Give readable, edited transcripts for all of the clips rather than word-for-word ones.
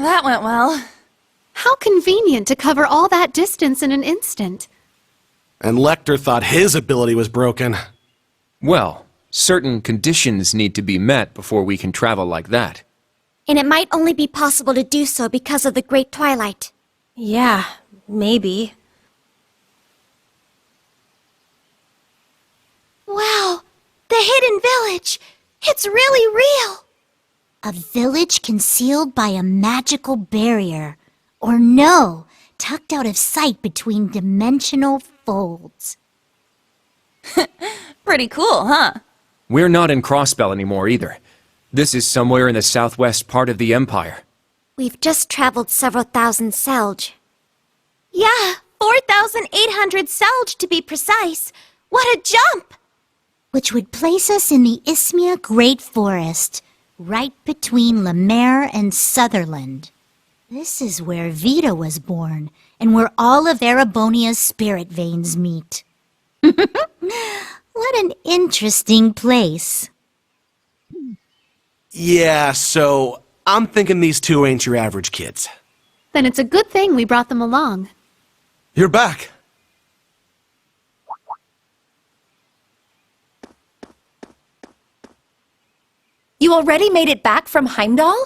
that went well. How convenient to cover all that distance in an instant. And Lecter thought his ability was broken. Well, certain conditions need to be met before we can travel like that. And it might only be possible to do so because of the Great Twilight. Yeah, maybe. Wow! The hidden village! It's really real! A village concealed by a magical barrier. Or no, tucked out of sight between dimensional folds. Pretty cool, huh? We're not in Crossbell anymore either. This is somewhere in the southwest part of the Empire. We've just traveled several thousand selge. Yeah, 4,800 selge to be precise. What a jump! Which would place us in the Isthmia Great Forest, right between Lemaire and Sutherland. This is where Vita was born, and where all of Erebonia's spirit veins meet. What an interesting place. Yeah, so I'm thinking these two ain't your average kids. Then it's a good thing we brought them along. You're back. You already made it back from Heimdall?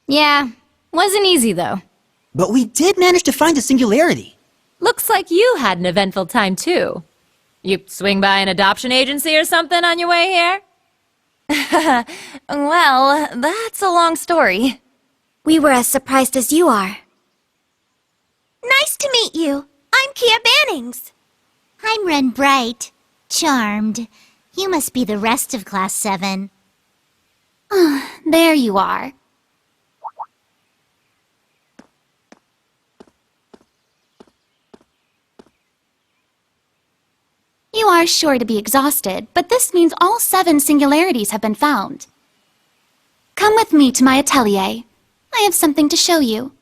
Yeah, wasn't easy though. But we did manage to find a singularity. Looks like you had an eventful time too. You swing by an adoption agency or something on your way here? Well, that's a long story. We were as surprised as you are. Nice to meet you. I'm Kia Bannings. I'm Ren Bright. Charmed. You must be the rest of Class 7. There you are. You are sure to be exhausted, but this means all 7 singularities have been found. Come with me to my atelier. I have something to show you.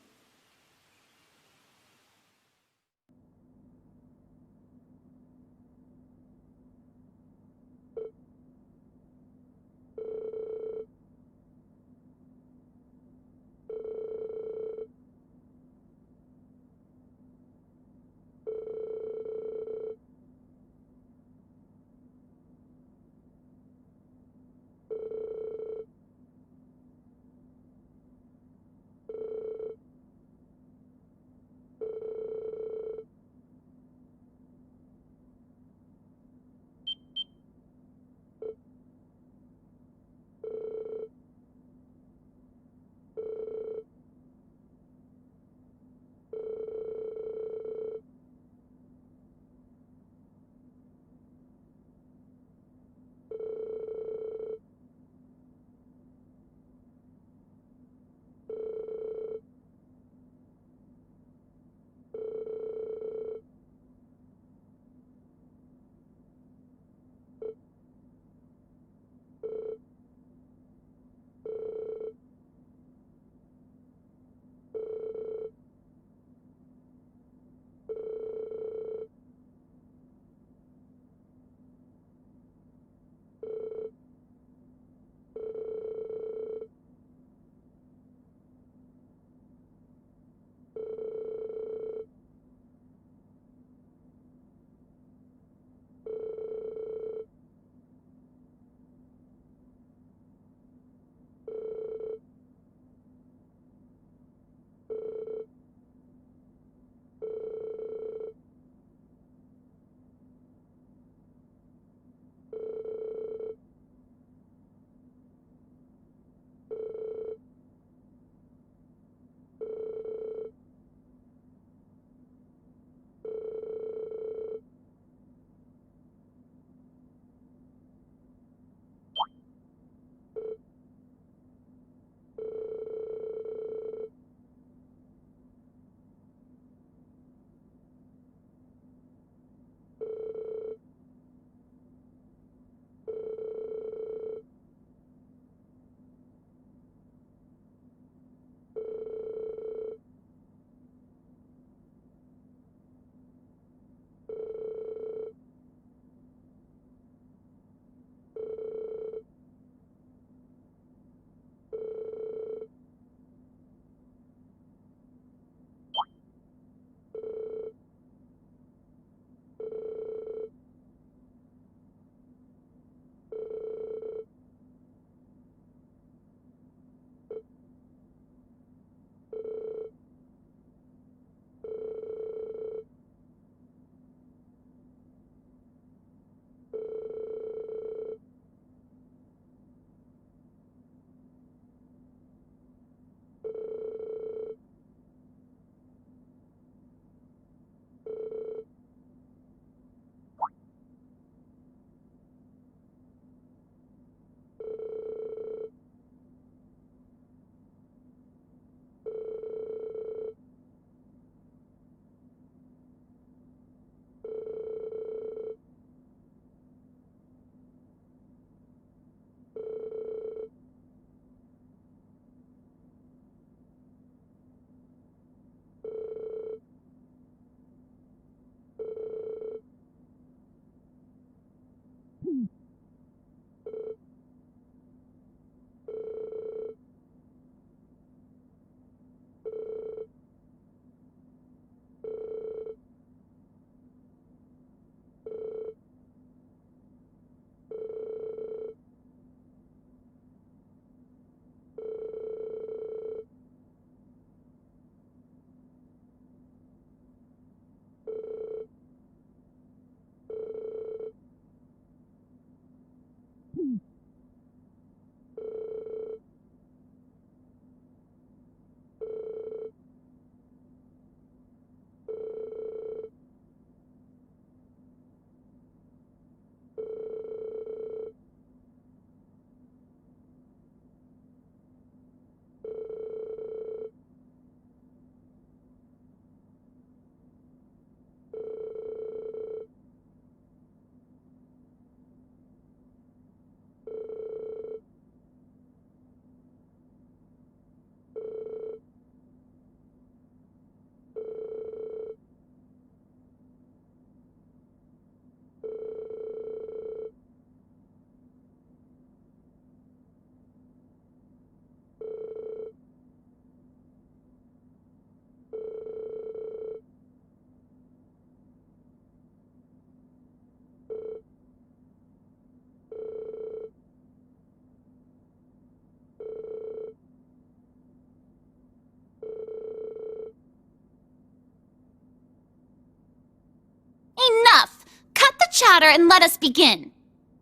chatter and let us begin.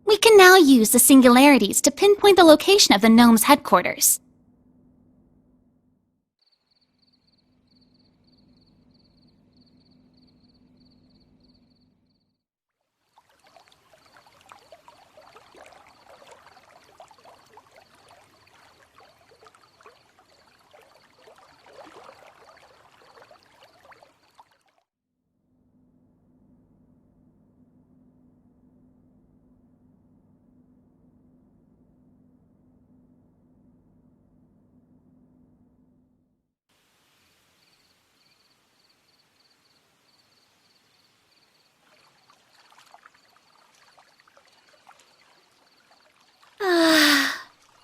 We can now use the singularities to pinpoint the location of the gnome's headquarters.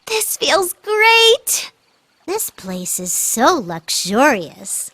This feels great! This place is so luxurious.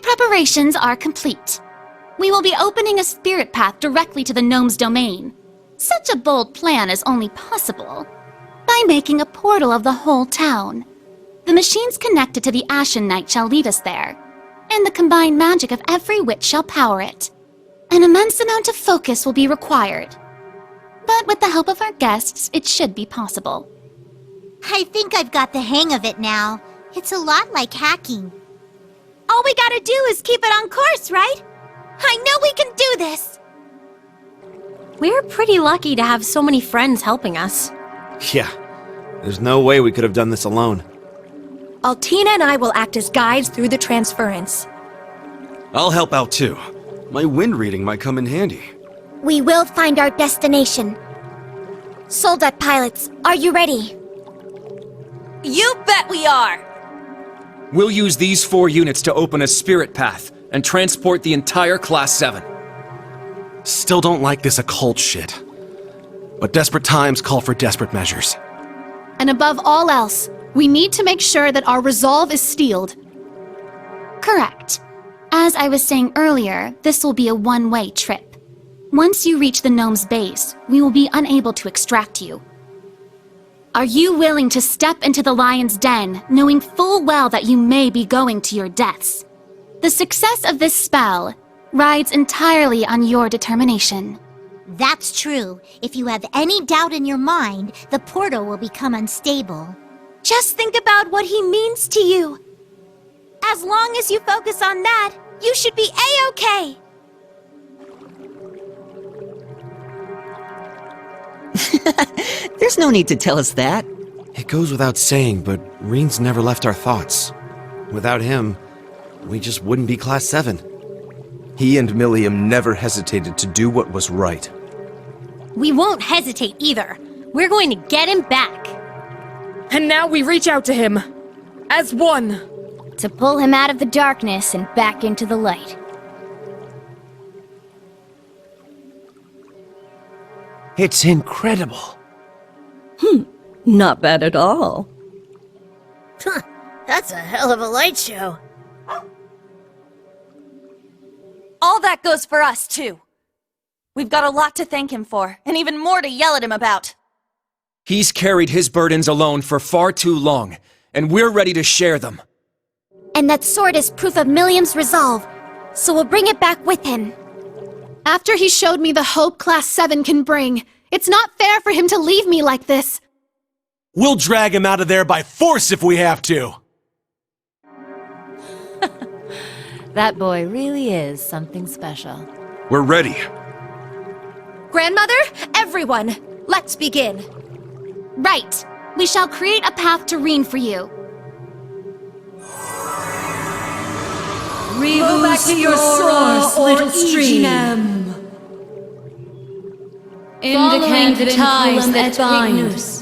Preparations are complete. We will be opening a spirit path directly to the gnome's domain. Such a bold plan is only possible by making a portal of the whole town. The machines connected to the Ashen Knight shall lead us there, and the combined magic of every witch shall power it. An immense amount of focus will be required. But with the help of our guests, it should be possible. I think I've got the hang of it now. It's a lot like hacking. All we gotta do is keep it on course, right? I know we can do this! We're pretty lucky to have so many friends helping us. Yeah, there's no way we could have done this alone. Altina and I will act as guides through the transference. I'll help out too. My wind reading might come in handy. We will find our destination. Soldat pilots, are you ready? You bet we are! We'll use these 4 units to open a spirit path and transport the entire Class 7. Still don't like this occult shit. But desperate times call for desperate measures. And above all else, we need to make sure that our resolve is steeled. Correct. As I was saying earlier, this will be a one-way trip. Once you reach the gnome's base, we will be unable to extract you. Are you willing to step into the lion's den, knowing full well that you may be going to your deaths? The success of this spell rides entirely on your determination. That's true. If you have any doubt in your mind, the portal will become unstable. Just think about what he means to you. As long as you focus on that, you should be A-okay. There's no need to tell us that. It goes without saying, but Reen's never left our thoughts. Without him, we just wouldn't be Class 7. He and Milliam never hesitated to do what was right. We won't hesitate either. We're going to get him back. And now we reach out to him. As one. To pull him out of the darkness and back into the light. It's incredible. Not bad at all. That's a hell of a light show. All that goes for us, too. We've got a lot to thank him for, and even more to yell at him about. He's carried his burdens alone for far too long, and we're ready to share them. And that sword is proof of Milliam's resolve, so we'll bring it back with him. After he showed me the hope Class 7 can bring, it's not fair for him to leave me like this. We'll drag him out of there by force if we have to! That boy really is something special. We're ready. Grandmother, everyone, let's begin. Right. We shall create a path to Reen for you. Go back to your source, little stream. Indicate the ties that bind.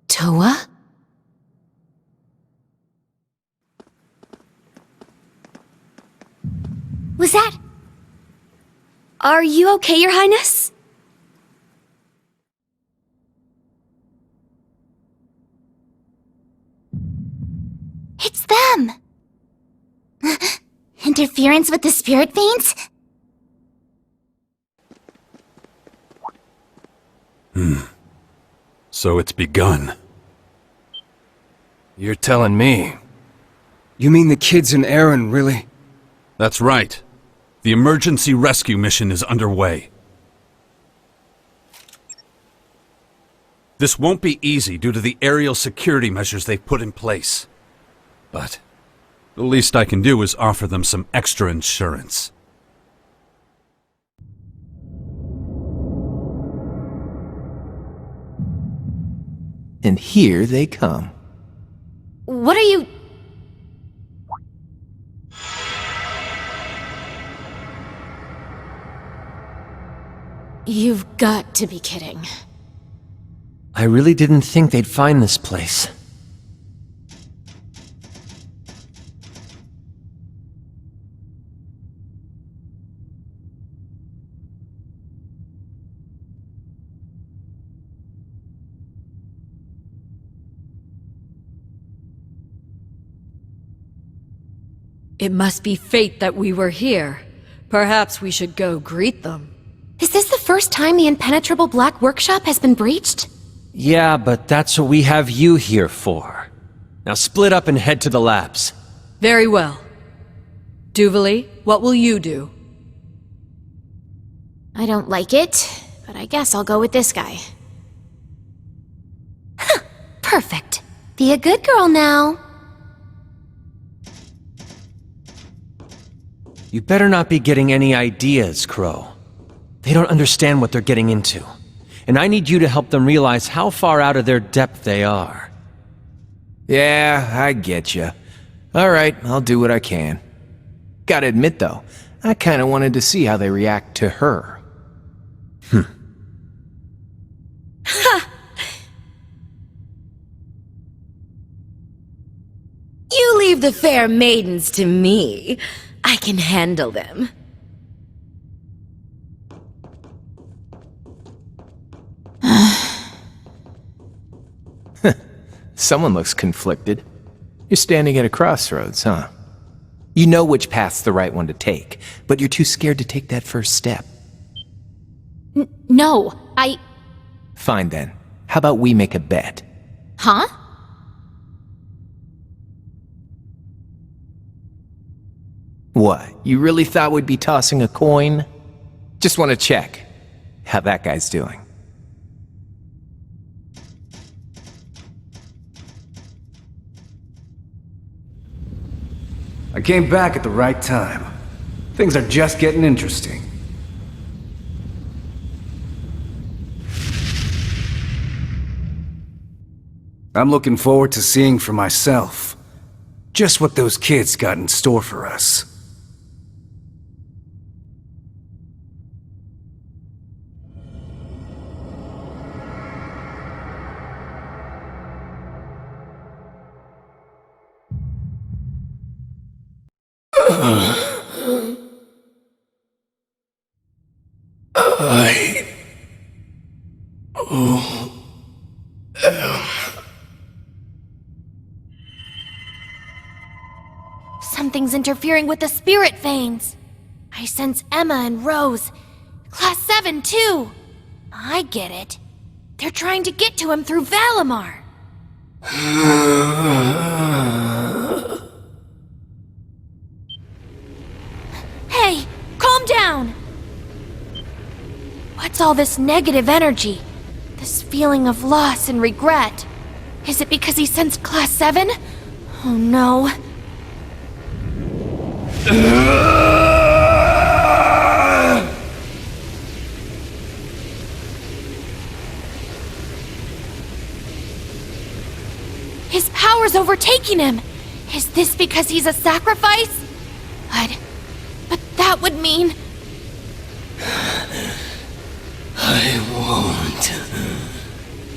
Toa? Was that... Are you okay, Your Highness? It's them! Interference with the spirit veins? So it's begun. You're telling me. You mean the kids and Aaron, really? That's right. The emergency rescue mission is underway. This won't be easy due to the aerial security measures they've put in place. But the least I can do is offer them some extra insurance. And here they come. What are you... You've got to be kidding. I really didn't think they'd find this place. It must be fate that we were here. Perhaps we should go greet them. Is this the first time the impenetrable black workshop has been breached? Yeah, but that's what we have you here for. Now split up and head to the labs. Very well. Duvalie, what will you do? I don't like it, but I guess I'll go with this guy. Perfect. Be a good girl now. You better not be getting any ideas, Crow. They don't understand what they're getting into. And I need you to help them realize how far out of their depth they are. Yeah, I get you. Alright, I'll do what I can. Gotta admit though, I kinda wanted to see how they react to her. You leave the fair maidens to me. I can handle them. Someone looks conflicted. You're standing at a crossroads, huh? You know which path's the right one to take, but you're too scared to take that first step. No, Fine then. How about we make a bet? Huh? What, you really thought we'd be tossing a coin? Just want to check how that guy's doing. I came back at the right time. Things are just getting interesting. I'm looking forward to seeing for myself just what those kids got in store for us. Something's interfering with the spirit veins. I sense Emma and Rose. Class 7, too. I get it. They're trying to get to him through Valimar. Hey, calm down! What's all this negative energy? This feeling of loss and regret? Is it because he sensed Class 7? Oh no. His power's overtaking him! Is this because he's a sacrifice? But that would mean... I won't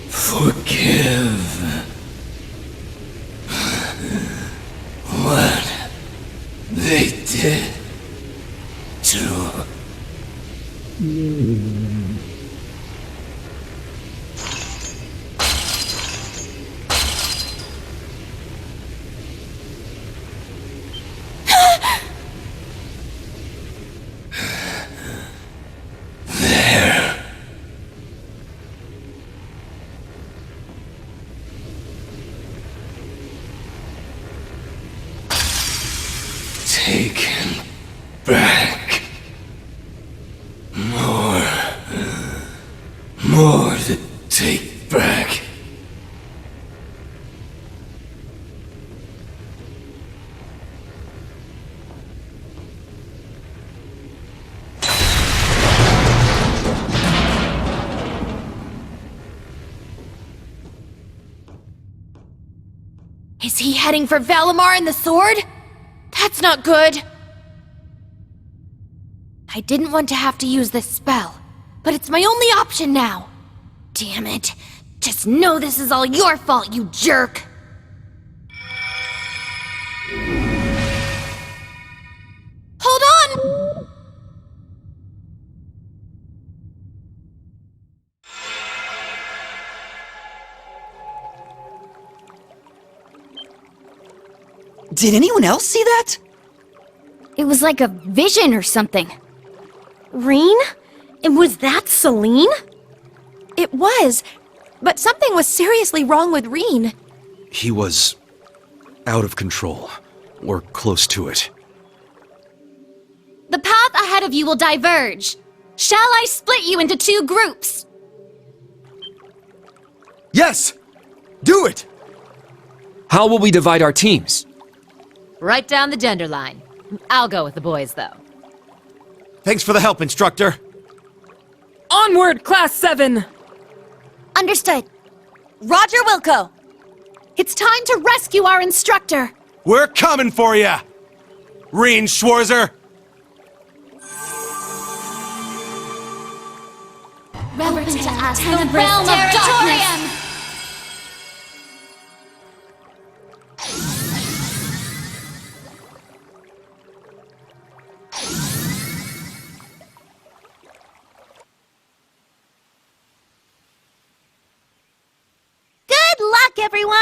forgive what they did to you. Taken back. More to take back. Is he heading for Valimar and the sword? That's not good! I didn't want to have to use this spell, but it's my only option now. Damn it. Just know this is all your fault, you jerk. Hold on! Did anyone else see that? It was like a vision or something. Reen? And was that Celine? It was, but something was seriously wrong with Reen. He was out of control, or close to it. The path ahead of you will diverge. Shall I split you into 2 groups? Yes! Do it! How will we divide our teams? Right down the gender line. I'll go with the boys, though. Thanks for the help, Instructor. Onward, Class 7! Understood. Roger Wilco! It's time to rescue our instructor. We're coming for ya! Reen Schwarzer! Open to us the realm of darkness! Good luck, everyone!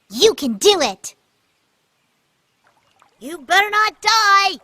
You can do it! You better not die!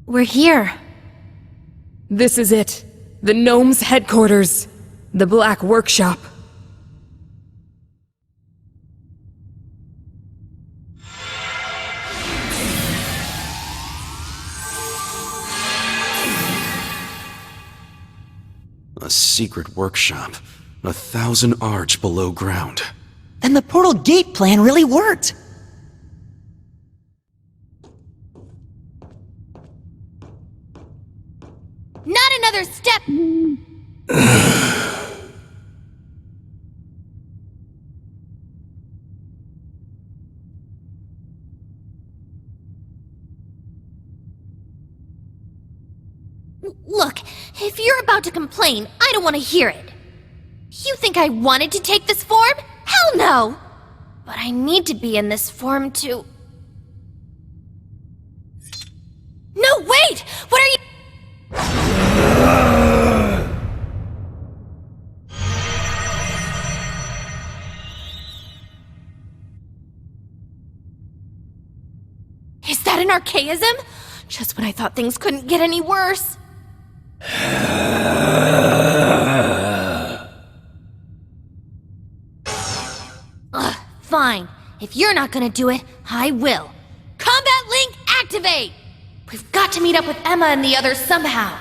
We're here. This is it. The Gnome's headquarters. The Black Workshop. A secret workshop. 1,000 arch below ground. Then the portal gate plan really worked. Not another step! Look, if you're about to complain, I don't want to hear it. You think I wanted to take this form? Hell no! But I need to be in this form to... No, wait! What are you... Is that an archaism? Just when I thought things couldn't get any worse. Ugh, fine. If you're not gonna do it, I will. Combat Link activate! We've got to meet up with Emma and the others somehow.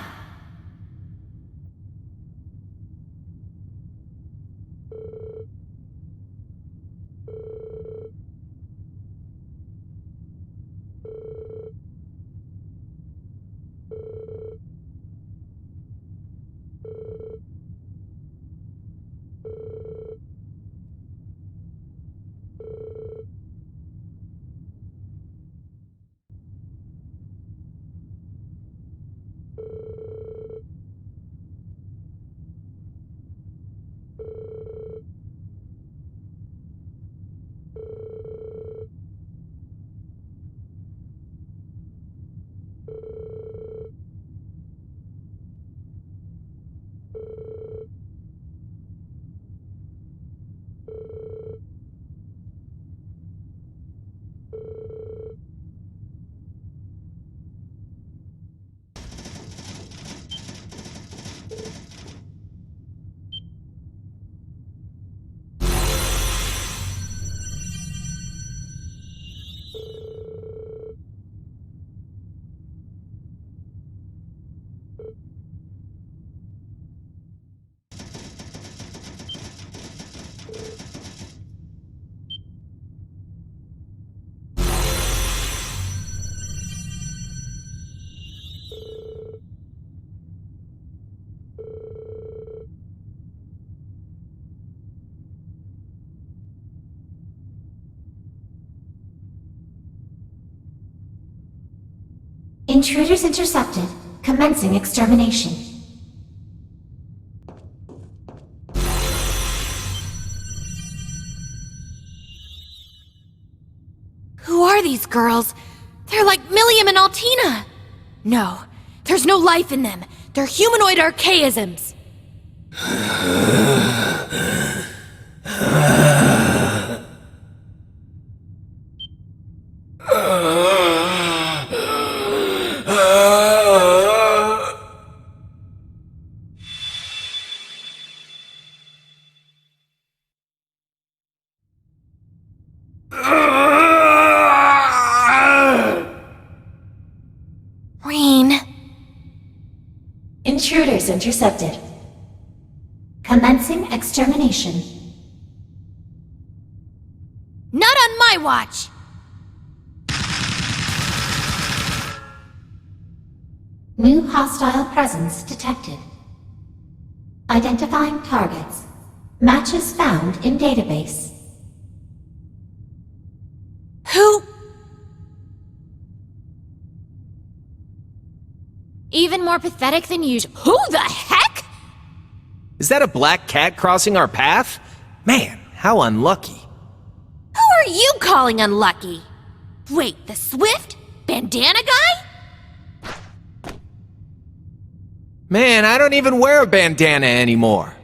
Intruders intercepted. Commencing extermination. Who are these girls? They're like Milliam and Altina! No, there's no life in them. They're humanoid archaisms. Reen. Intruders intercepted. Commencing extermination. Not on my watch! New hostile presence detected. Identifying targets. Matches found in database. Who? Even more pathetic than usual. Who the heck? Is that a black cat crossing our path? Man, how unlucky. Who are you calling unlucky? Wait, the Swift? Bandana guy? Man, I don't even wear a bandana anymore.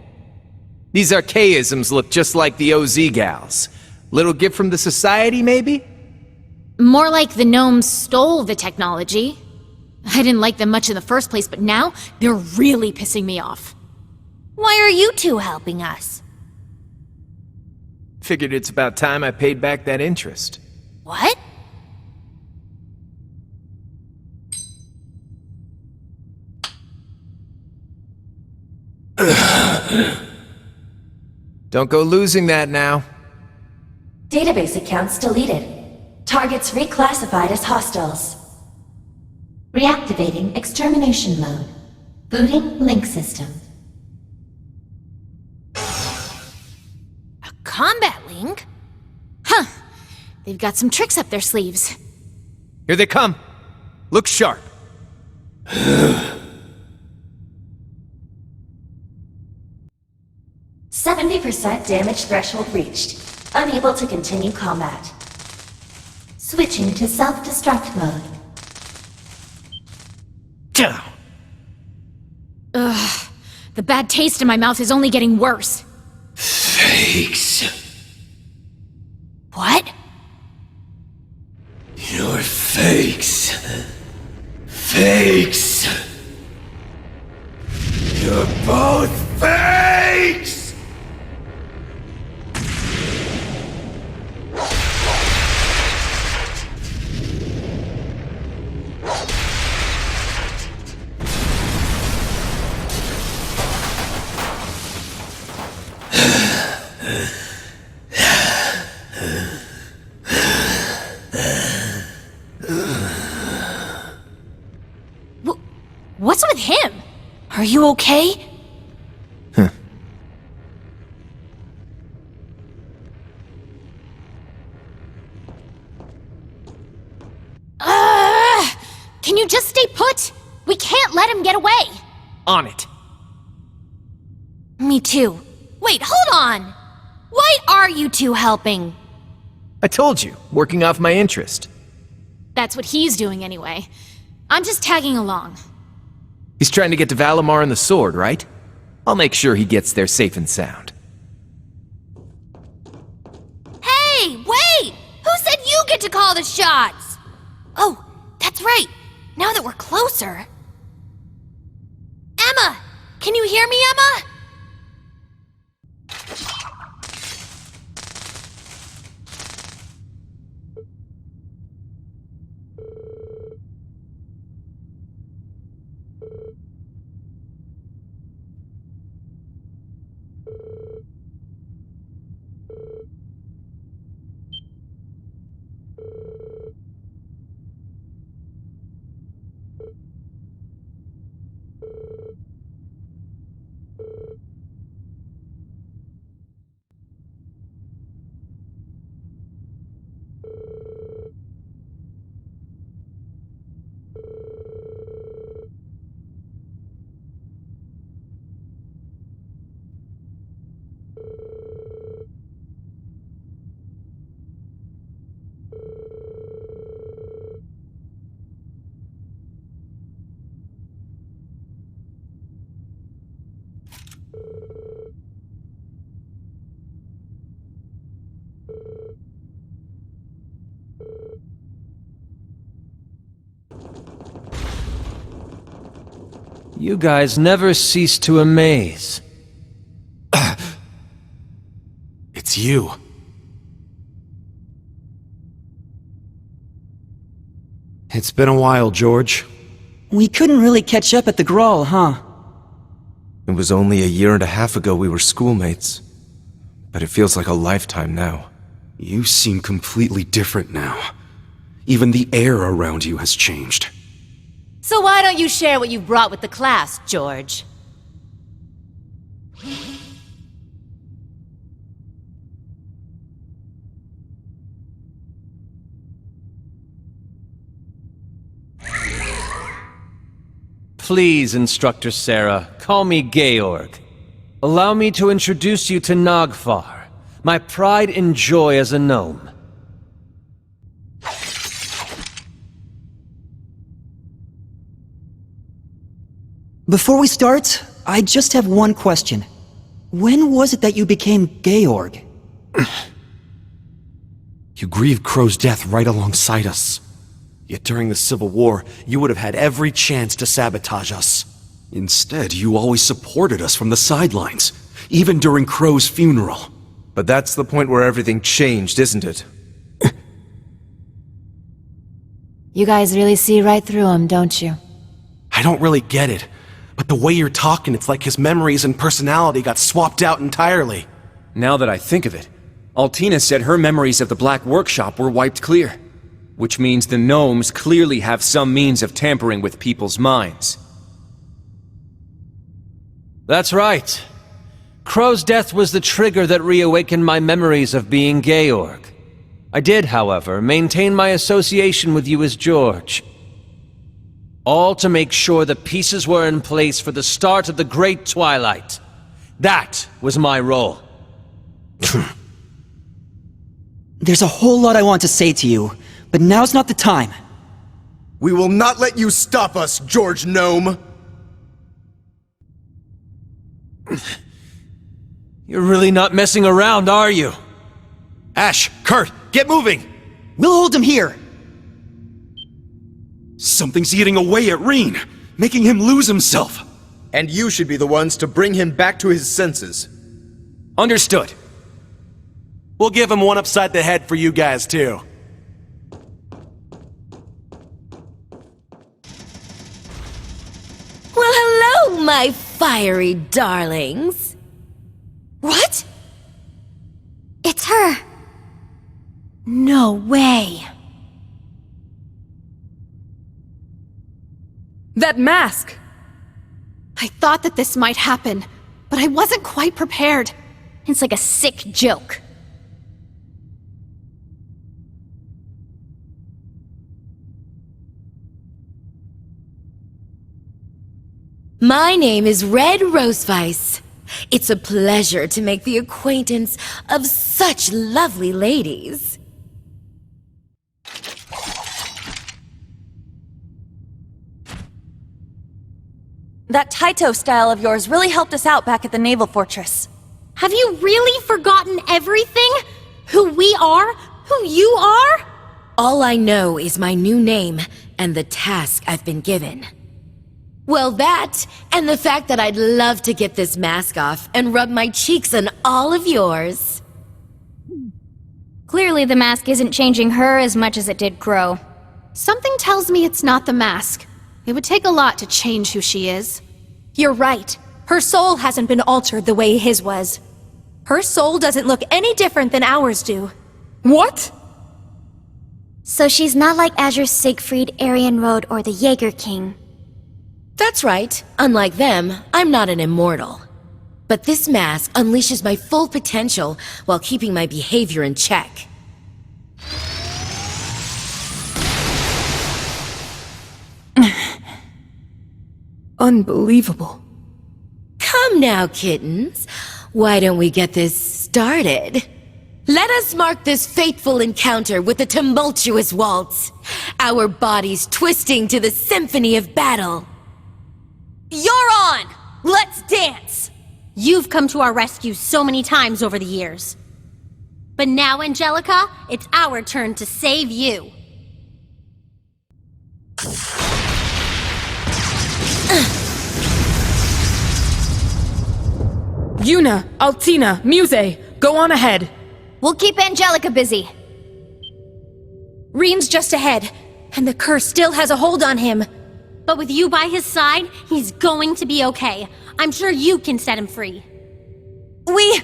These archaisms look just like the OZ gals. Little gift from the society, maybe? More like the gnomes stole the technology. I didn't like them much in the first place, but now they're really pissing me off. Why are you two helping us? Figured it's about time I paid back that interest. What? Don't go losing that now. Database accounts deleted. Targets reclassified as hostiles. Reactivating extermination mode. Booting link system. A combat link? Huh. They've got some tricks up their sleeves. Here they come. Look sharp. 70% damage threshold reached. Unable to continue combat. Switching to self-destruct mode. Ugh. The bad taste in my mouth is only getting worse. Fakes. What? You're fakes. Fakes. You're both fakes! What's with him? Are you okay? Can you just stay put? We can't let him get away. On it. Me too. Wait, hold on! Why are you two helping? I told you, working off my interest. That's what he's doing anyway. I'm just tagging along. He's trying to get to Valimar and the sword, right? I'll make sure he gets there safe and sound. Hey, wait! Who said you get to call the shots? Oh, that's right. Now that we're closer... Emma! Can you hear me, Emma? You guys never cease to amaze. It's you. It's been a while, George. We couldn't really catch up at the Grawl, huh? It was only a year and a half ago we were schoolmates. But it feels like a lifetime now. You seem completely different now. Even the air around you has changed. So why don't you share what you brought with the class, George? Please, Instructor Sarah, call me Georg. Allow me to introduce you to Nagfar, my pride and joy as a gnome. Before we start, I just have one question. When was it that you became Georg? You grieved Crow's death right alongside us. Yet during the Civil War, you would have had every chance to sabotage us. Instead, you always supported us from the sidelines, even during Crow's funeral. But that's the point where everything changed, isn't it? You guys really see right through him, don't you? I don't really get it, but the way you're talking, it's like his memories and personality got swapped out entirely. Now that I think of it, Altina said her memories of the Black Workshop were wiped clear. Which means the gnomes clearly have some means of tampering with people's minds. That's right. Crow's death was the trigger that reawakened my memories of being Georg. I did, however, maintain my association with you as George. All to make sure the pieces were in place for the start of the Great Twilight. That was my role. There's a whole lot I want to say to you, but now's not the time. We will not let you stop us, George Gnome! You're really not messing around, are you? Ash, Kurt, get moving! We'll hold him here! Something's eating away at Reen, making him lose himself. And you should be the ones to bring him back to his senses. Understood. We'll give him one upside the head for you guys, too. Well, hello, my fiery darlings. What? It's her. No way. That mask! I thought that this might happen, but I wasn't quite prepared. It's like a sick joke. My name is Red Roseweiss. It's a pleasure to make the acquaintance of such lovely ladies. That Taito style of yours really helped us out back at the Naval Fortress. Have you really forgotten everything? Who we are? Who you are? All I know is my new name and the task I've been given. Well, that, and the fact that I'd love to get this mask off and rub my cheeks on all of yours. Clearly the mask isn't changing her as much as it did Crow. Something tells me it's not the mask. It would take a lot to change who she is. You're right. Her soul hasn't been altered the way his was. Her soul doesn't look any different than ours do. What? So she's not like Azure Siegfried, Aryan Road, or the Jaeger King. That's right. Unlike them, I'm not an immortal. But this mask unleashes my full potential while keeping my behavior in check. Unbelievable. Come now, kittens. Why don't we get this started? Let us mark this fateful encounter with a tumultuous waltz, our bodies twisting to the symphony of battle. You're on! Let's dance! You've come to our rescue so many times over the years. But now, Angelica, it's our turn to save you. Yuna, Altina, Muse, go on ahead. We'll keep Angelica busy. Rean's just ahead, and the curse still has a hold on him. But with you by his side, he's going to be okay. I'm sure you can set him free. We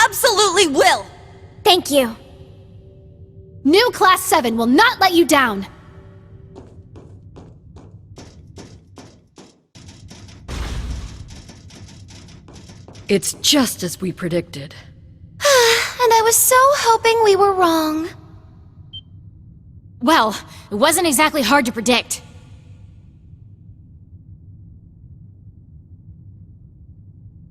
absolutely will! Thank you. New Class 7 will not let you down. It's just as we predicted. And I was so hoping we were wrong. Well, it wasn't exactly hard to predict.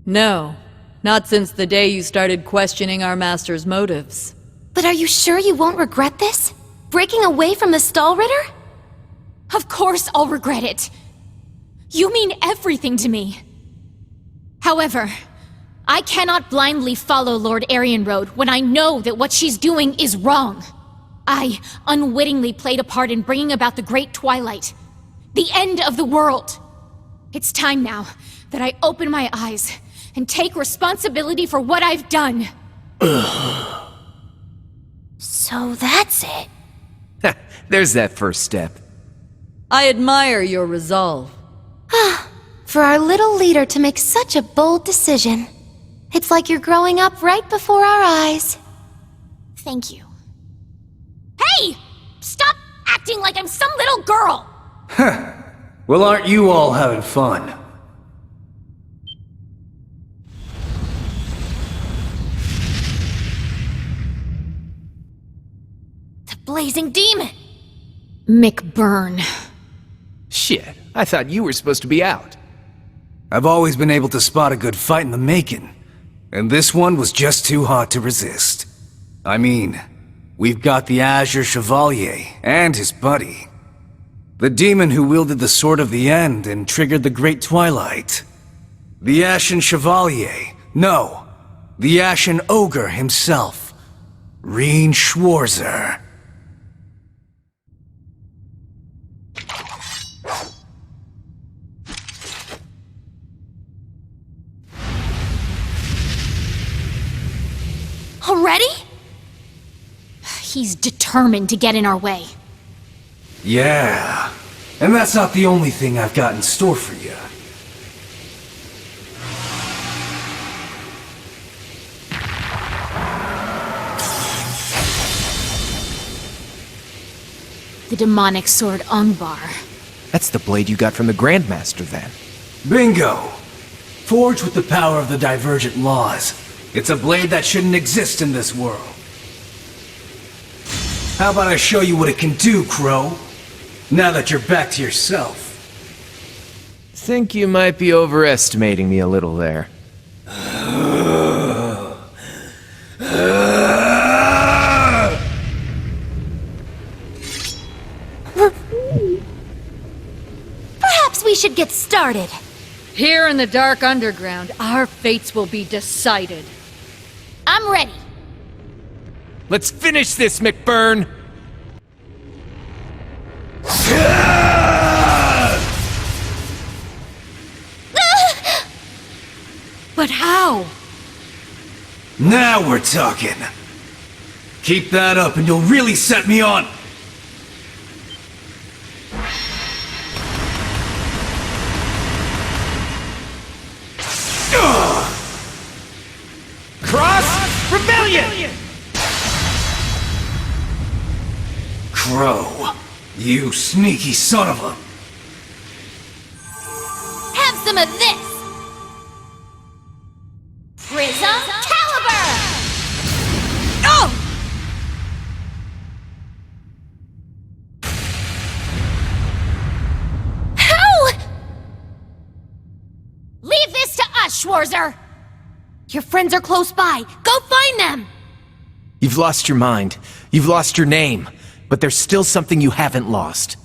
No, not since the day you started questioning our master's motives. But are you sure you won't regret this? Breaking away from the Stall Ritter? Of course I'll regret it. You mean everything to me. However, I cannot blindly follow Lord Arianrode when I know that what she's doing is wrong. I unwittingly played a part in bringing about the Great Twilight. The end of the world. It's time now that I open my eyes and take responsibility for what I've done. So that's it. There's that first step. I admire your resolve. For our little leader to make such a bold decision. It's like you're growing up right before our eyes. Thank you. Hey! Stop acting like I'm some little girl! Well, aren't you all having fun? The blazing demon! McBurn. Shit, I thought you were supposed to be out. I've always been able to spot a good fight in the making, and this one was just too hot to resist. I mean, we've got the Azure Chevalier and his buddy. The demon who wielded the Sword of the End and triggered the Great Twilight. The Ashen Chevalier. No, the Ashen Ogre himself. Rean Schwarzer. Already? He's determined to get in our way. Yeah, and that's not the only thing I've got in store for you. The demonic sword Ungbar. That's the blade you got from the Grandmaster, then. Bingo! Forged with the power of the Divergent Laws. It's a blade that shouldn't exist in this world. How about I show you what it can do, Crow? Now that you're back to yourself. Think you might be overestimating me a little there. Perhaps we should get started. Here in the Dark Underground, our fates will be decided. I'm ready. Let's finish this, McBurn! But how? Now we're talking. Keep that up and you'll really set me on. Cross Rebellion! Crow, you sneaky son of a... Have some of this! Prism Caliber! Oh! How? Leave this to us, Schwarzer! Your friends are close by. Go find them! You've lost your mind. You've lost your name. But there's still something you haven't lost.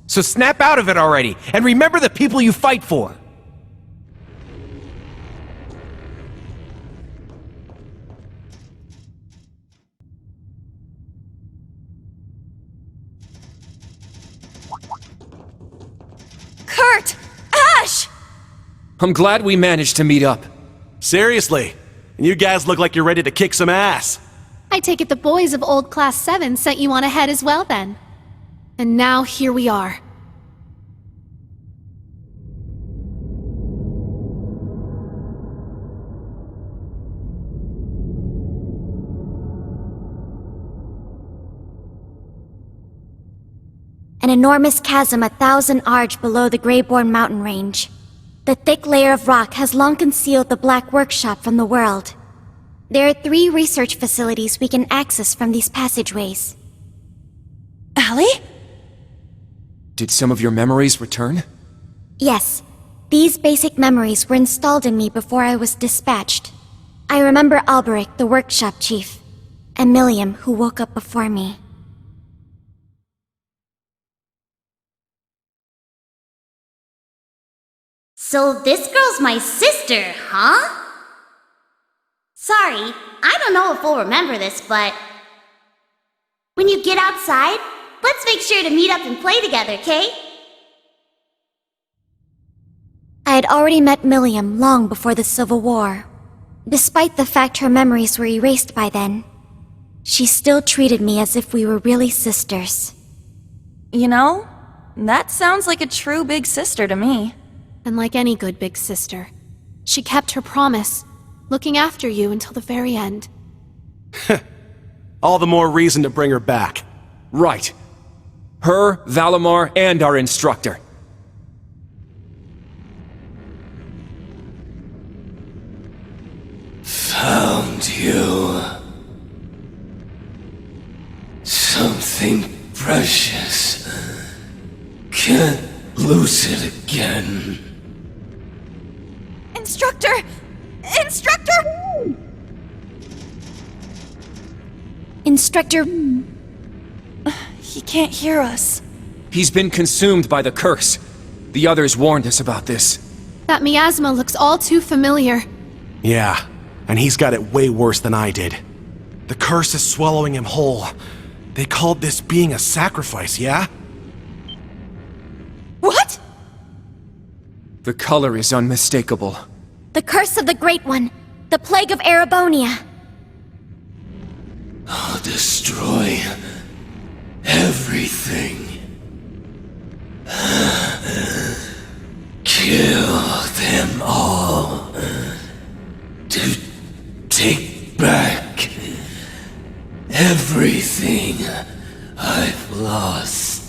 So snap out of it already, and remember the people you fight for! I'm glad we managed to meet up. Seriously, and you guys look like you're ready to kick some ass. I take it the boys of Old Class 7 sent you on ahead as well then. And now here we are. An enormous chasm 1,000 arch below the Greyborn mountain range. The thick layer of rock has long concealed the Black Workshop from the world. There are 3 research facilities we can access from these passageways. Allie? Did some of your memories return? Yes, these basic memories were installed in me before I was dispatched. I remember Alberic, the workshop chief, and Milliam, who woke up before me. So this girl's my sister, huh? Sorry, I don't know if we'll remember this, but... when you get outside, let's make sure to meet up and play together, okay? I had already met Milliam long before the Civil War. Despite the fact her memories were erased by then, she still treated me as if we were really sisters. You know, that sounds like a true big sister to me. And like any good big sister, she kept her promise, looking after you until the very end. All the more reason to bring her back. Right. Her, Valimar, and our instructor. Found you. Something precious. Can't lose it again. Instructor! Instructor! Instructor... He can't hear us. He's been consumed by the curse. The others warned us about this. That miasma looks all too familiar. Yeah, and he's got it way worse than I did. The curse is swallowing him whole. They called this being a sacrifice, yeah? What? The color is unmistakable. The curse of the Great One. The plague of Erebonia. I'll destroy everything. Kill them all. To take back everything I've lost.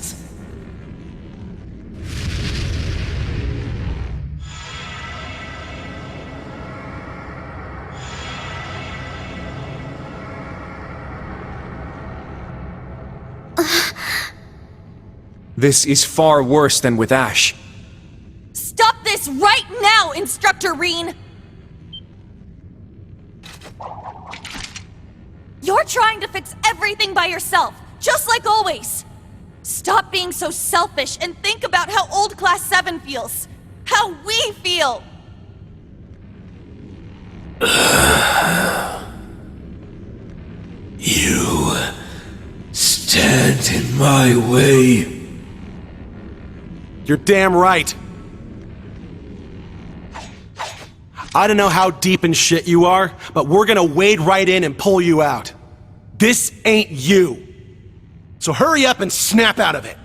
This is far worse than with Ash. Stop this right now, Instructor Reen! You're trying to fix everything by yourself, just like always! Stop being so selfish and think about how Old Class 7 feels! How we feel! You stand in my way. You're damn right. I don't know how deep in shit you are, but we're gonna wade right in and pull you out. This ain't you. So hurry up and snap out of it.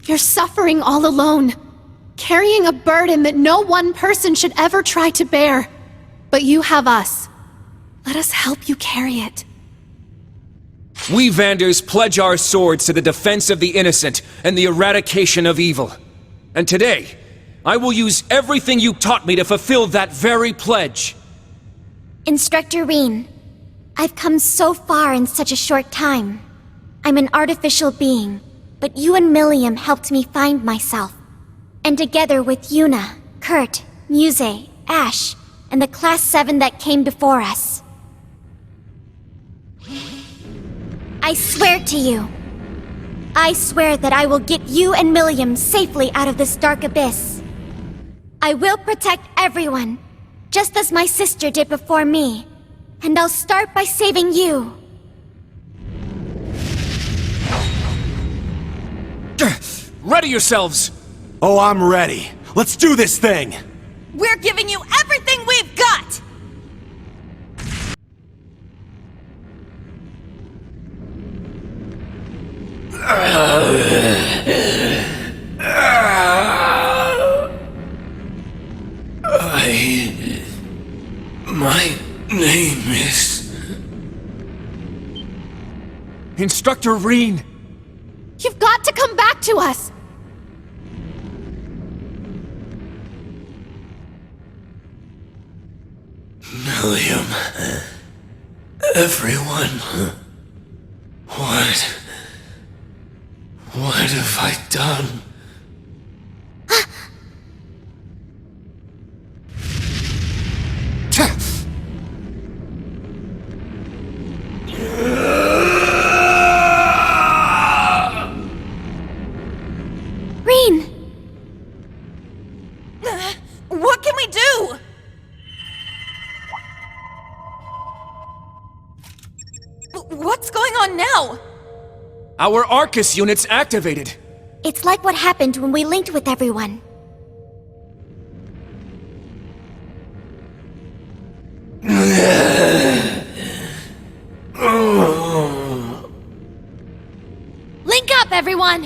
You're suffering all alone, carrying a burden that no one person should ever try to bear. But you have us. Let us help you carry it. We Vanders pledge our swords to the defense of the innocent and the eradication of evil. And today, I will use everything you taught me to fulfill that very pledge. Instructor Reen, I've come so far in such a short time. I'm an artificial being, but you and Milliam helped me find myself. And together with Yuna, Kurt, Muse, Ash, and the Class 7 that came before us. I swear to you. I swear that I will get you and Milliam safely out of this dark abyss. I will protect everyone, just as my sister did before me. And I'll start by saving you. Ready yourselves! Oh, I'm ready. Let's do this thing! We're giving you everything we've got! My name is... Instructor Reen! You've got to come back to us! William... Everyone... What have I done? Reen! What can we do? What's going on now? Our Arcus unit's activated! It's like what happened when we linked with everyone. Link up, everyone!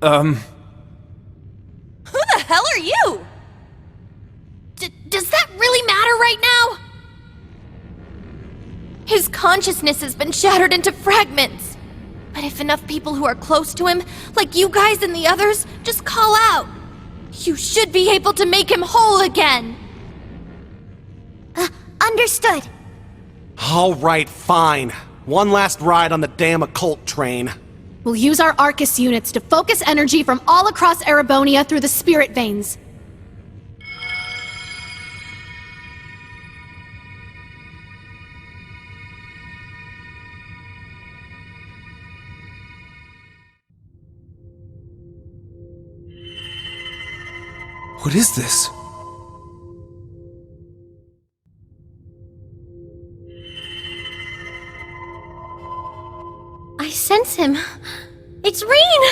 Who the hell are you? Does that really matter right now? His consciousness has been shattered into fragments. But if enough people who are close to him, like you guys and the others, just call out, you should be able to make him whole again. Understood. Alright, fine. One last ride on the damn occult train. We'll use our Arcus units to focus energy from all across Erebonia through the spirit veins. What is this? I sense him. It's Reen!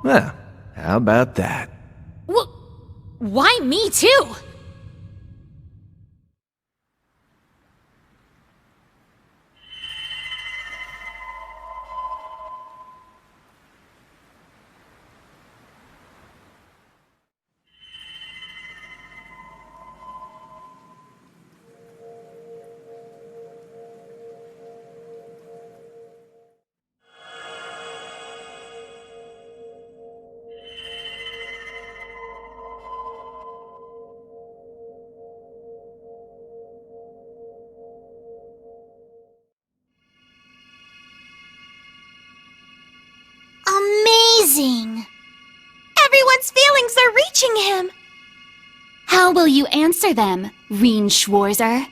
Well, how about that? Why me too? Amazing! Everyone's feelings are reaching him! How will you answer them, Reen Schwarzer?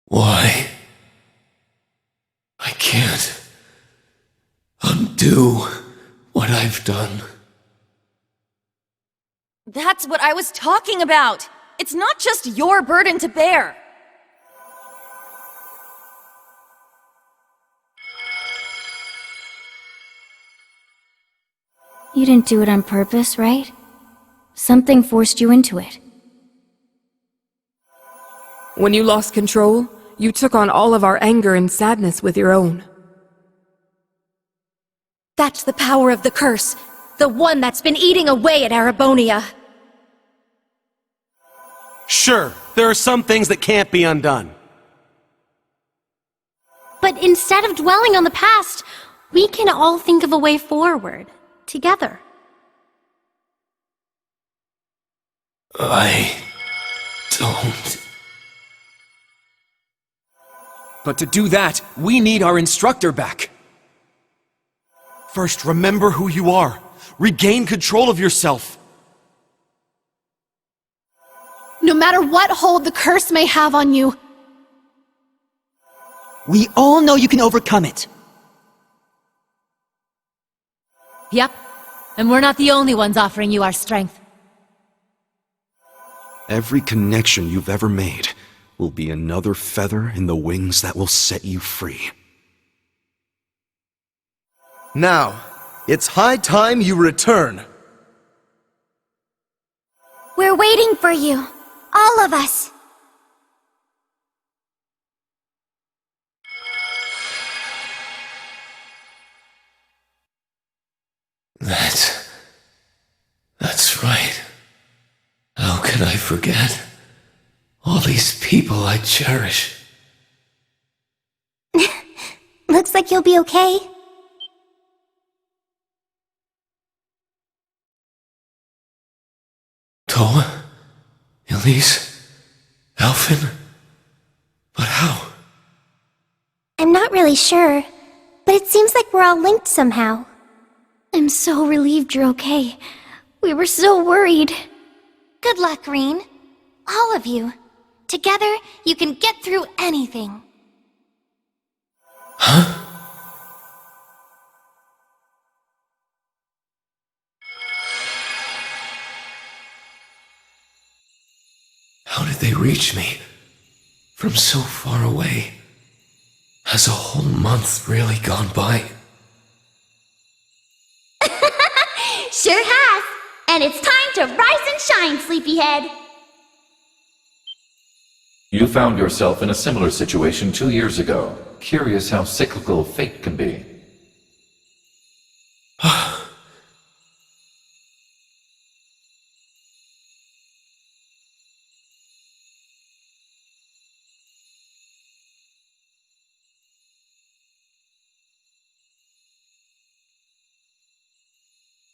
Why? I can't undo what I've done. That's what I was talking about! It's not just your burden to bear! You didn't do it on purpose, right? Something forced you into it. When you lost control, you took on all of our anger and sadness with your own. That's the power of the curse. The one that's been eating away at Erebonia. Sure, there are some things that can't be undone. But instead of dwelling on the past, we can all think of a way forward, together. I don't... But to do that, we need our instructor back. First, remember who you are. Regain control of yourself. No matter what hold the curse may have on you, We all know you can overcome it. Yep. And we're not the only ones offering you our strength. Every connection you've ever made will be another feather in the wings that will set you free. Now, it's high time you return. We're waiting for you. All of us. That's right. How can I forget? All these people I cherish. Looks like you'll be okay. Toa? Elise? Alphen? But how? I'm not really sure, but it seems like we're all linked somehow. I'm so relieved you're okay. We were so worried. Good luck, Green. All of you. Together, you can get through anything. Huh? How did they reach me? From so far away? Has a whole month really gone by? Sure has. And it's time to rise and shine, sleepyhead. You found yourself in a similar situation 2 years ago. Curious how cyclical fate can be.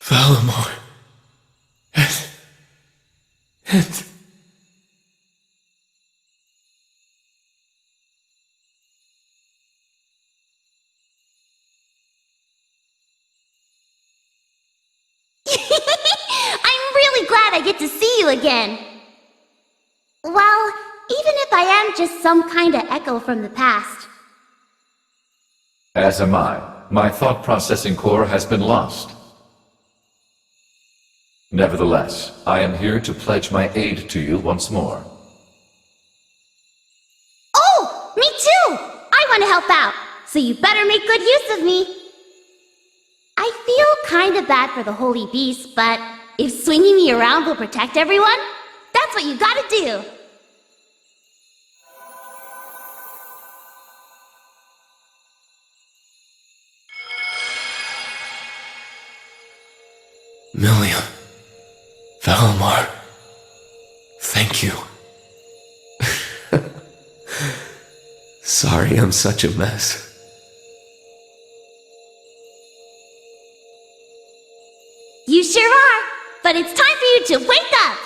Valamar. And... I'm really glad I get to see you again. Well, even if I am just some kind of echo from the past. As am I. My thought processing core has been lost. Nevertheless, I am here to pledge my aid to you once more. Oh, me too! I want to help out, so you better make good use of me. I feel kind of bad for the Holy Beast, but if swinging me around will protect everyone, that's what you gotta do. Milia. Valamar. Thank you. Sorry I'm such a mess. You sure are, but it's time for you to wake up!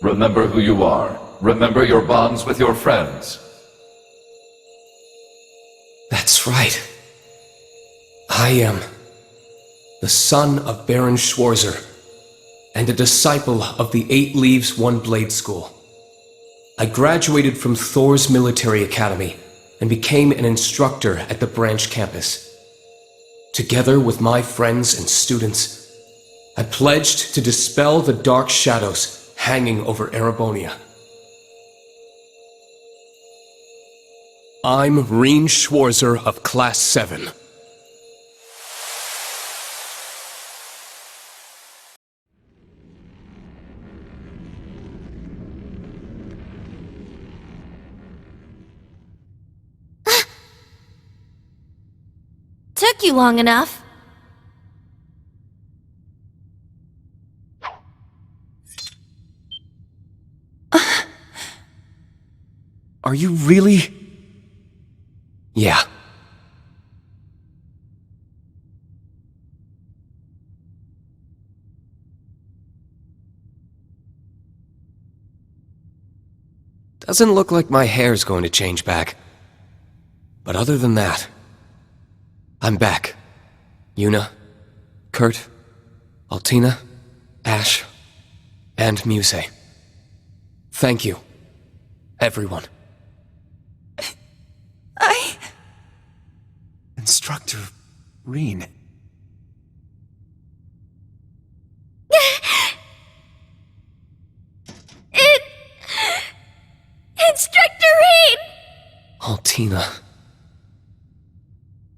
Remember who you are. Remember your bonds with your friends. That's right. I am the son of Baron Schwarzer, and a disciple of the 8 Leaves, 1 Blade School. I graduated from Thor's Military Academy and became an instructor at the branch campus. Together with my friends and students, I pledged to dispel the dark shadows hanging over Erebonia. I'm Reen Schwarzer of Class 7. Took you long enough. Are you really? Yeah. Doesn't look like my hair's going to change back. But other than that, I'm back. Yuna, Kurt, Altina, Ash, and Muse. Thank you, everyone. Instructor Reen. Tina.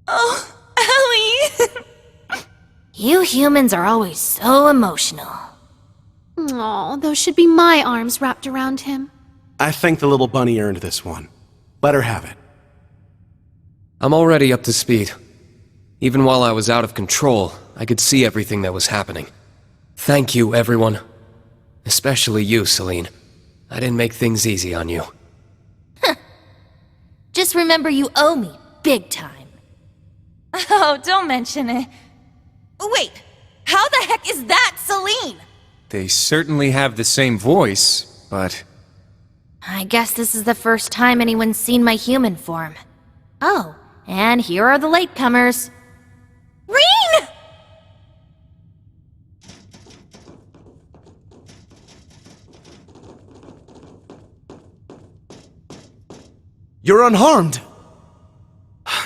Oh, Ellie! You humans are always so emotional. Aw, those should be my arms wrapped around him. I think the little bunny earned this one. Let her have it. I'm already up to speed. Even while I was out of control, I could see everything that was happening. Thank you, everyone. Especially you, Celine. I didn't make things easy on you. Just remember you owe me, big time. Oh, don't mention it. Wait, how the heck is that Celine? They certainly have the same voice, but... I guess this is the first time anyone's seen my human form. Oh, and here are the latecomers. Reen! You're unharmed!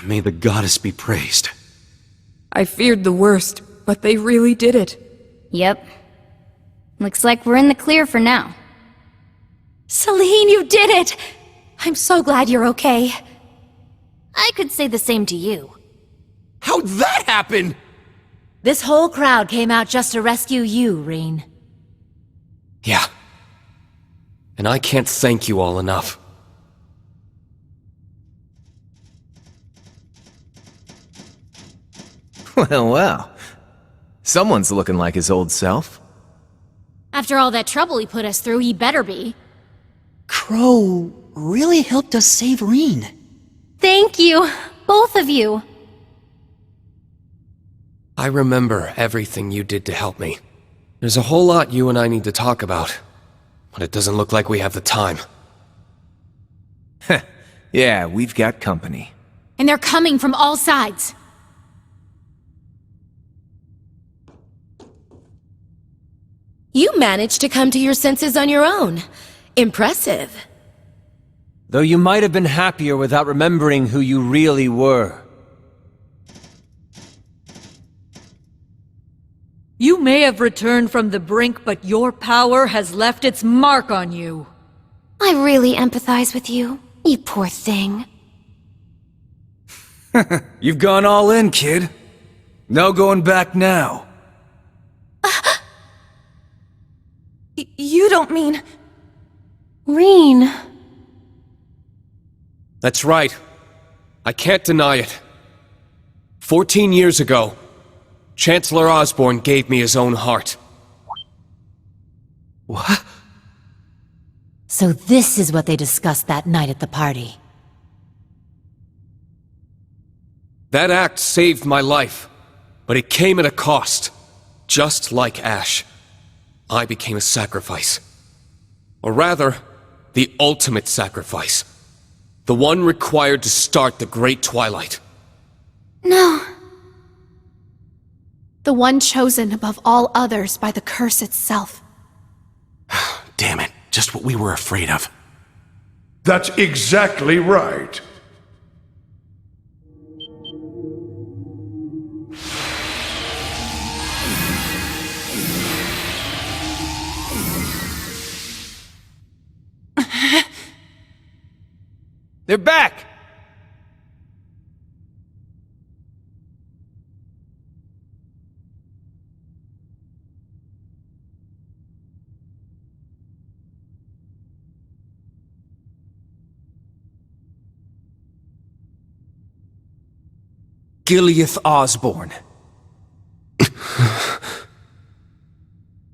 May the goddess be praised. I feared the worst, but they really did it. Yep. Looks like we're in the clear for now. Celine, you did it! I'm so glad you're okay. I could say the same to you. How'd that happen? This whole crowd came out just to rescue you, Reen. Yeah. And I can't thank you all enough. Well, well. Someone's looking like his old self. After all that trouble he put us through, he better be. Crow really helped us save Reen. Thank you, both of you. I remember everything you did to help me. There's a whole lot you and I need to talk about, but it doesn't look like we have the time. Yeah, we've got company. And they're coming from all sides. You managed to come to your senses on your own. Impressive. Though you might have been happier without remembering who you really were. You may have returned from the brink, but your power has left its mark on you. I really empathize with you, you poor thing. You've gone all in, kid. No going back now. You don't mean... Reen. That's right. I can't deny it. 14 years ago, Chancellor Osborne gave me his own heart. What? So this is what they discussed that night at the party. That act saved my life, but it came at a cost. Just like Ash, I became a sacrifice. Or rather, the ultimate sacrifice. The one required to start the Great Twilight. No. The one chosen above all others by the curse itself. Damn it, just what we were afraid of. That's exactly right. They're back! Gileath Osborne.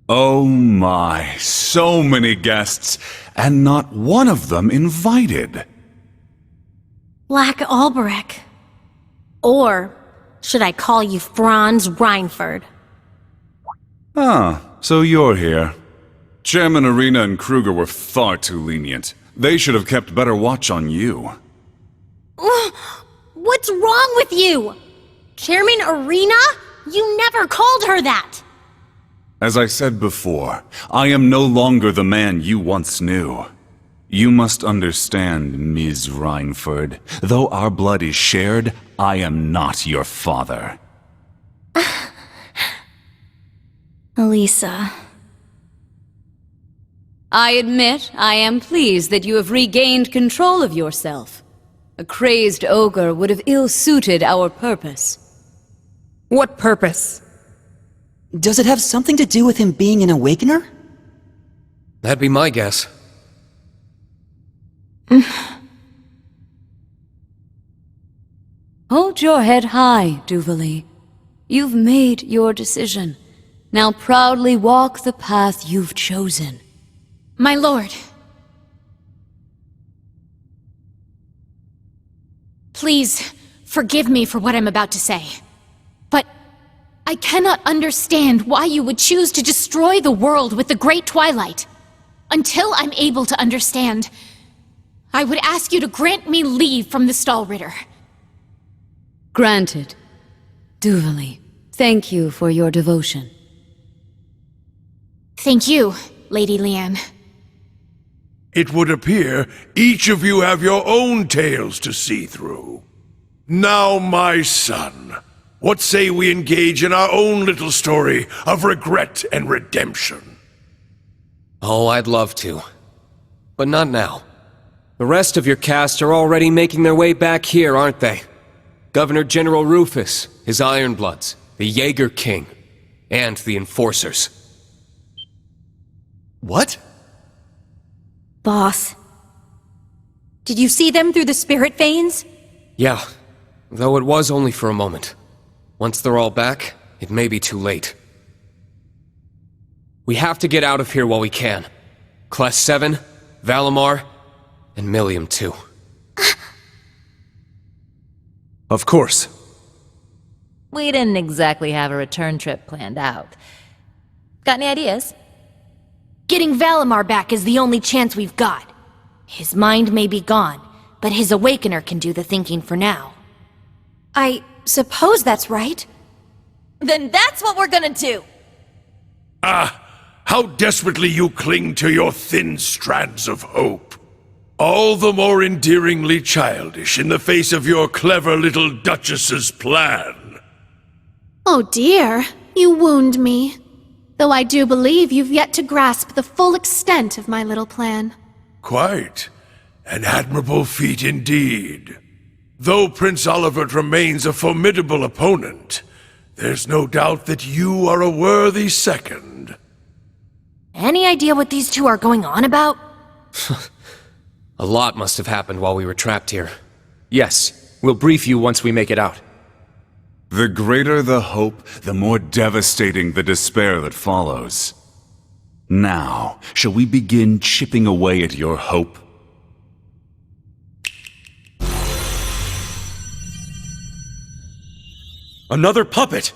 Oh my, so many guests, and not one of them invited. Black Albrecht. Or should I call you Franz Reinford? Ah, so you're here. Chairman Arena and Kruger were far too lenient. They should have kept better watch on you. What's wrong with you? Chairman Arena? You never called her that! As I said before, I am no longer the man you once knew. You must understand, Ms. Reinford. Though our blood is shared, I am not your father. Elisa. I admit I am pleased that you have regained control of yourself. A crazed ogre would have ill-suited our purpose. What purpose? Does it have something to do with him being an awakener? That'd be my guess. Hold your head high, Duvalie. You've made your decision. Now proudly walk the path you've chosen. My lord. Please, forgive me for what I'm about to say. But I cannot understand why you would choose to destroy the world with the Great Twilight. Until I'm able to understand, I would ask you to grant me leave from the Stallritter. Granted. Duvalie, thank you for your devotion. Thank you, Lady Leanne. It would appear each of you have your own tales to see through. Now, my son, what say we engage in our own little story of regret and redemption? Oh, I'd love to. But not now. The rest of your cast are already making their way back here, aren't they? Governor General Rufus, his Ironbloods, the Jaeger King, and the Enforcers. What? Boss. Did you see them through the spirit veins? Yeah, though it was only for a moment. Once they're all back, it may be too late. We have to get out of here while we can. Class 7, Valimar, and Millium too. Of course. We didn't exactly have a return trip planned out. Got any ideas? Getting Valimar back is the only chance we've got. His mind may be gone, but his Awakener can do the thinking for now. I suppose that's right. Then that's what we're gonna do! Ah, how desperately you cling to your thin strands of hope. All the more endearingly childish in the face of your clever little Duchess's plan. Oh dear, you wound me. Though I do believe you've yet to grasp the full extent of my little plan. Quite. An admirable feat indeed. Though Prince Olivert remains a formidable opponent, there's no doubt that you are a worthy second. Any idea what these two are going on about? A lot must have happened while we were trapped here. Yes, we'll brief you once we make it out. The greater the hope, the more devastating the despair that follows. Now, shall we begin chipping away at your hope? Another puppet!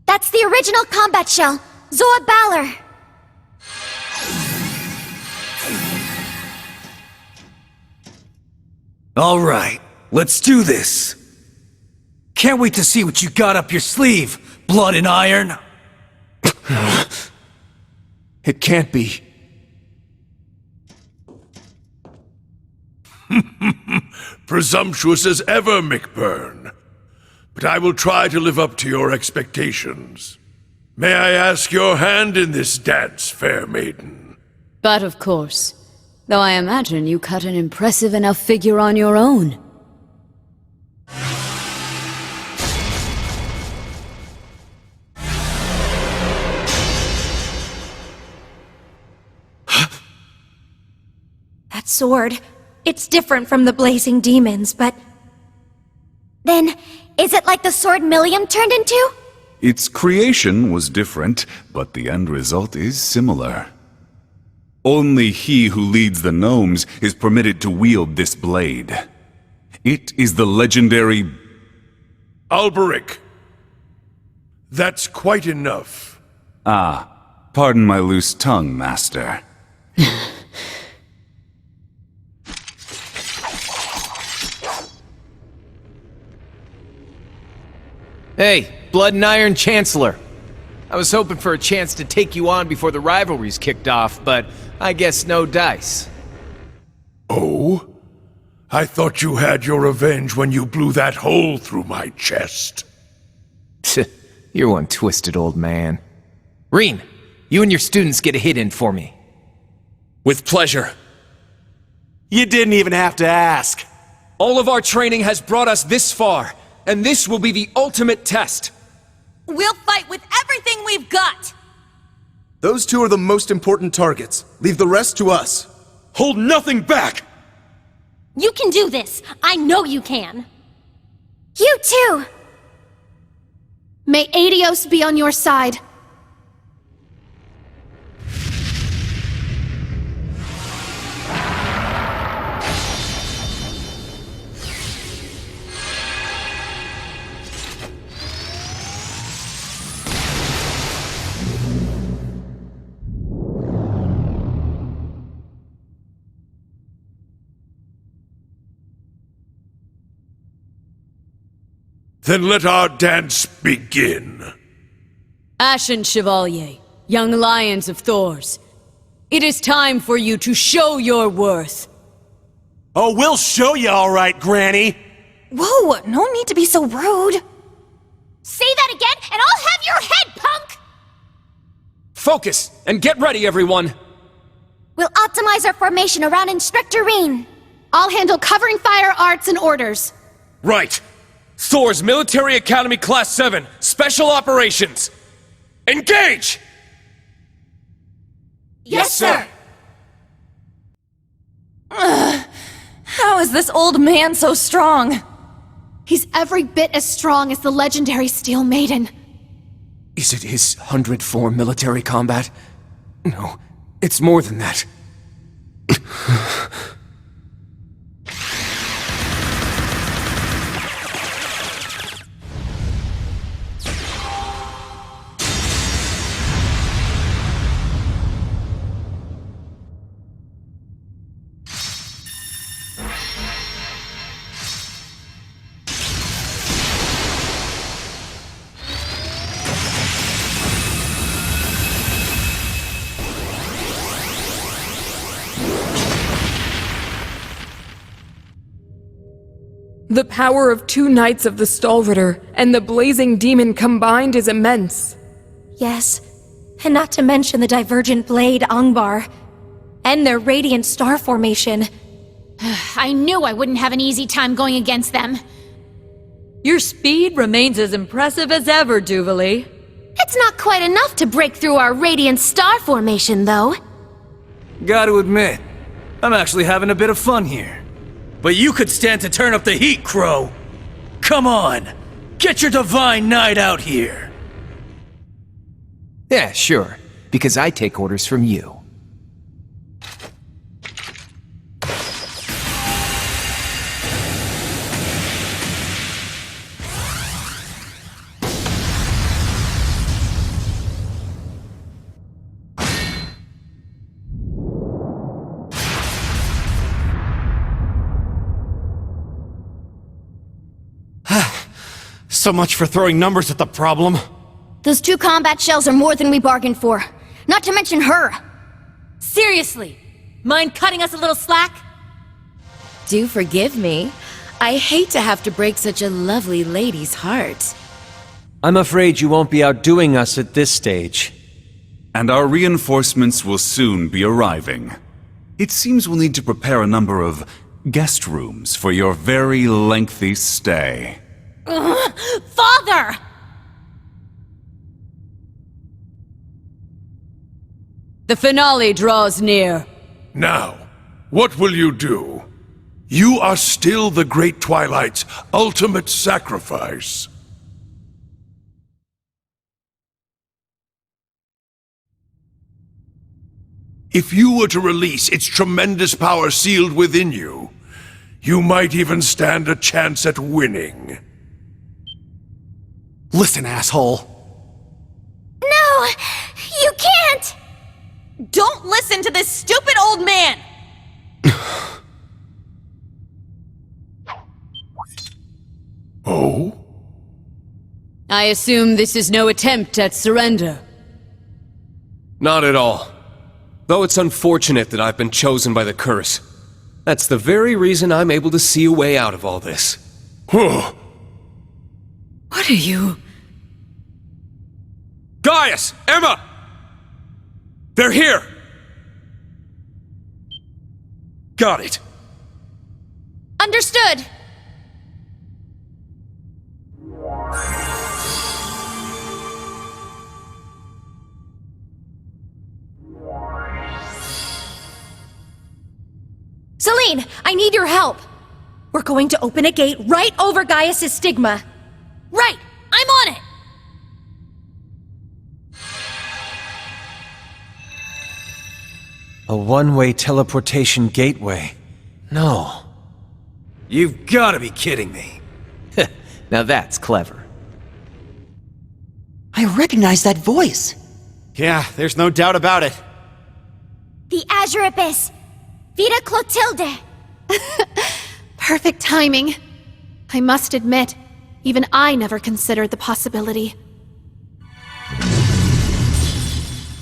That's the original combat shell, Zoa Balor. All right, let's do this. Can't wait to see what you got up your sleeve, Blood and Iron. It can't be. Presumptuous as ever, McBurn. But I will try to live up to your expectations. May I ask your hand in this dance, fair maiden? But of course. Though I imagine you cut an impressive enough figure on your own. That sword, it's different from the blazing demons, but... Then, is it like the sword Millium turned into? Its creation was different, but the end result is similar. Only he who leads the gnomes is permitted to wield this blade. It is the legendary... Alberic. That's quite enough. Ah, pardon my loose tongue, master. Hey, Blood and Iron Chancellor. I was hoping for a chance to take you on before the rivalries kicked off, but I guess no dice. Oh? I thought you had your revenge when you blew that hole through my chest. You're one twisted old man. Reen, you and your students get a hit in for me. With pleasure. You didn't even have to ask. All of our training has brought us this far, and this will be the ultimate test. We'll fight with everything we've got! Those two are the most important targets. Leave the rest to us. Hold nothing back! You can do this! I know you can! You too! May Adios be on your side. Then let our dance begin. Ashen Chevalier, young lions of Thors, it is time for you to show your worth. Oh, we'll show you all right, Granny! Whoa, no need to be so rude. Say that again, and I'll have your head, punk! Focus, and get ready, everyone! We'll optimize our formation around Instructor Reen. I'll handle covering fire, arts, and orders. Right. Thor's Military Academy Class 7, Special Operations! Engage! Yes, sir! How is this old man so strong? He's every bit as strong as the legendary Steel Maiden. Is it his 100th form military combat? No, it's more than that. The power of 2 Knights of the Stalritter and the Blazing Demon combined is immense. Yes, and not to mention the Divergent Blade Angbar, and their Radiant Star Formation. I knew I wouldn't have an easy time going against them. Your speed remains as impressive as ever, Duvali. It's not quite enough to break through our Radiant Star Formation, though. Gotta admit, I'm actually having a bit of fun here. But you could stand to turn up the heat, Crow. Come on, get your divine knight out here. Yeah, sure. Because I take orders from you. So much for throwing numbers at the problem. Those 2 combat shells are more than we bargained for. Not to mention her. Seriously, mind cutting us a little slack? Do forgive me. I hate to have to break such a lovely lady's heart. I'm afraid you won't be outdoing us at this stage. And our reinforcements will soon be arriving. It seems we'll need to prepare a number of guest rooms for your very lengthy stay. Father! The finale draws near. Now, what will you do? You are still the Great Twilight's ultimate sacrifice. If you were to release its tremendous power sealed within you, you might even stand a chance at winning. Listen, asshole. No! You can't! Don't listen to this stupid old man! Oh? I assume this is no attempt at surrender. Not at all. Though it's unfortunate that I've been chosen by the curse. That's the very reason I'm able to see a way out of all this. Huh. What are you? Gaius! Emma! They're here! Got it. Understood! Celine, I need your help! We're going to open a gate right over Gaius' stigma. Right! I'm on it! A one-way teleportation gateway. No. You've gotta be kidding me. Now that's clever. I recognize that voice. Yeah, there's no doubt about it. The Azure Abyss! Vita Clotilde! Perfect timing. I must admit, even I never considered the possibility.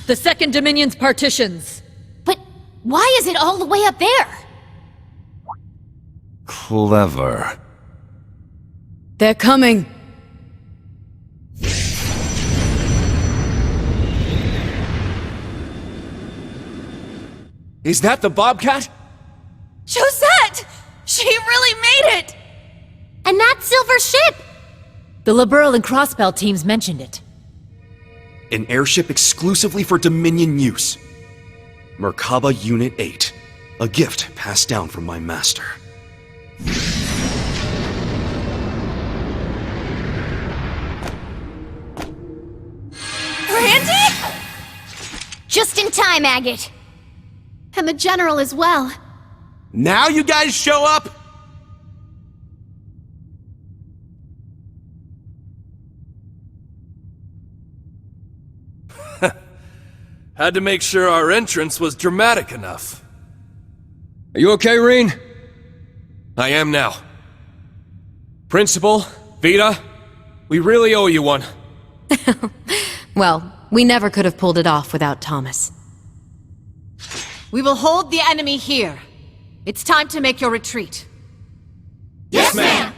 The Second Dominion's partitions. But why is it all the way up there? Clever. They're coming. Is that the Bobcat? Josette! She really made it! And that silver ship! The Liberal and Crossbell teams mentioned it. An airship exclusively for Dominion use. Merkaba Unit 8. A gift passed down from my master. Randy? Just in time, Agate. And the General as well. Now you guys show up? Had to make sure our entrance was dramatic enough. Are you okay, Reen? I am now. Principal, Vita, we really owe you one. Well, we never could have pulled it off without Thomas. We will hold the enemy here. It's time to make your retreat. Yes, ma'am!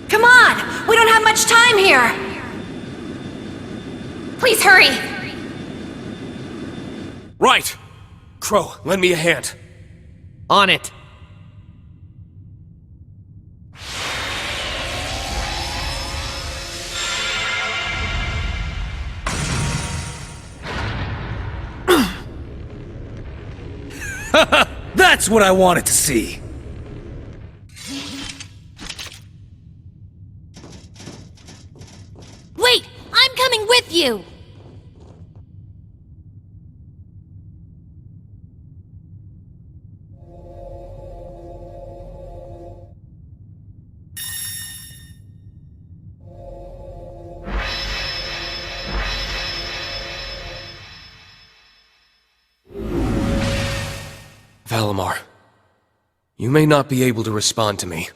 Come on! We don't have much time here! Please hurry! Right! Crow, lend me a hand. On it. That's what I wanted to see. Wait! I'm coming with you! Valimar, you may not be able to respond to me,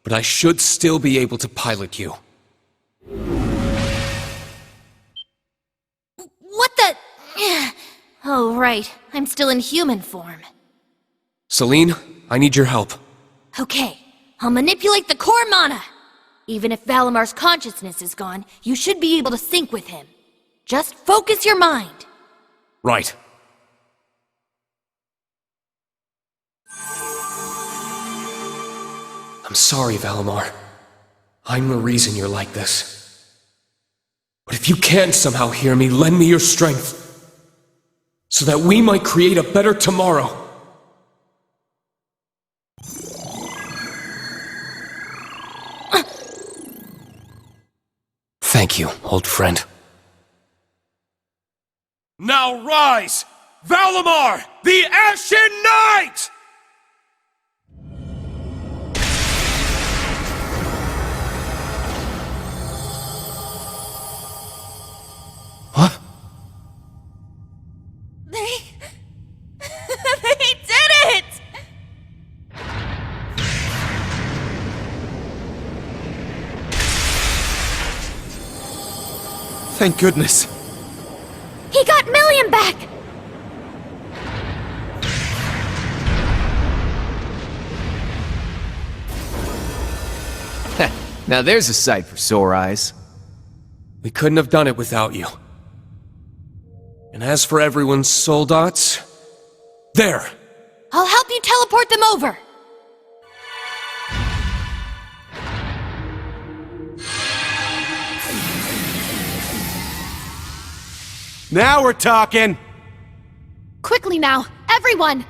but I should still be able to pilot you. What the... Oh, right. I'm still in human form. Celine, I need your help. Okay, I'll manipulate the core mana. Even if Valimar's consciousness is gone, you should be able to sync with him. Just focus your mind. Right. I'm sorry, Valimar. I'm the reason you're like this. But if you can somehow hear me, lend me your strength, so that we might create a better tomorrow. Thank you, old friend. Now rise! Valimar, the Ashen Knight! Thank goodness. He got Million back! Now there's a sight for sore eyes. We couldn't have done it without you. And as for everyone's soul dots, there! I'll help you teleport them over! Now we're talking! Quickly now, everyone!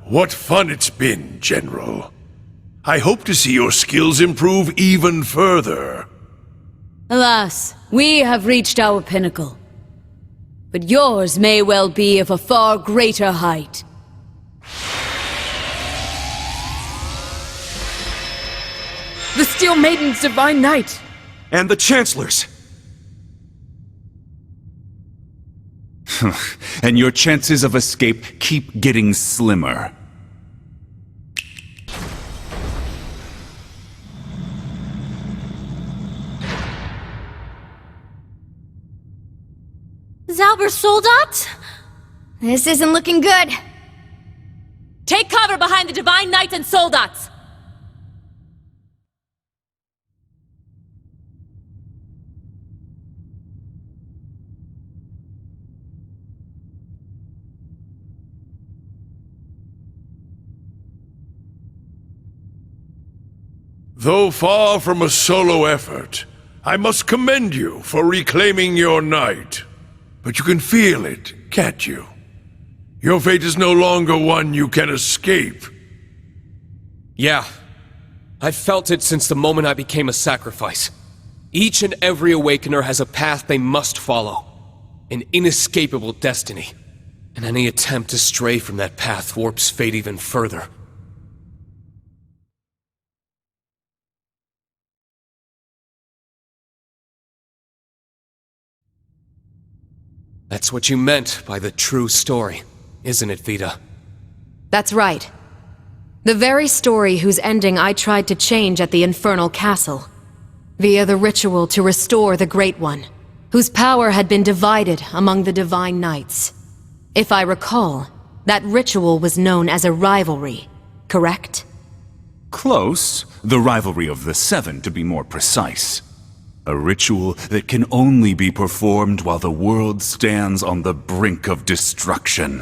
What fun it's been, General. I hope to see your skills improve even further. Alas, we have reached our pinnacle. But yours may well be of a far greater height. The Steel Maiden's Divine Knight! And the Chancellor's! And your chances of escape keep getting slimmer. Zauber's soul dots? This isn't looking good. Take cover behind the Divine Knights and Soul Dots! Though far from a solo effort, I must commend you for reclaiming your knight. But you can feel it, can't you? Your fate is no longer one you can escape. Yeah. I've felt it since the moment I became a sacrifice. Each and every Awakener has a path they must follow. An inescapable destiny. And any attempt to stray from that path warps fate even further. That's what you meant by the true story, isn't it, Vita? That's right. The very story whose ending I tried to change at the Infernal Castle, via the ritual to restore the Great One, whose power had been divided among the Divine Knights. If I recall, that ritual was known as a rivalry, correct? Close. The rivalry of the Seven, to be more precise. A ritual that can only be performed while the world stands on the brink of destruction.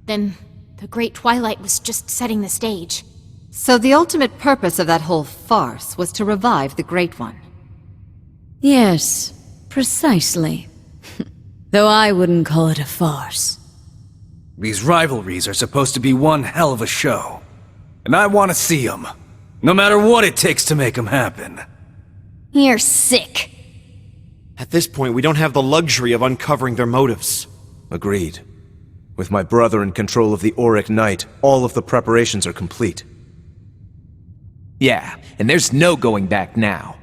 Then the Great Twilight was just setting the stage. So the ultimate purpose of that whole farce was to revive the Great One. Yes, precisely. Though I wouldn't call it a farce. These rivalries are supposed to be one hell of a show. And I want to see them. No matter what it takes to make them happen. You're sick. At this point, we don't have the luxury of uncovering their motives. Agreed. With my brother in control of the Auric Knight, all of the preparations are complete. Yeah, and there's no going back now.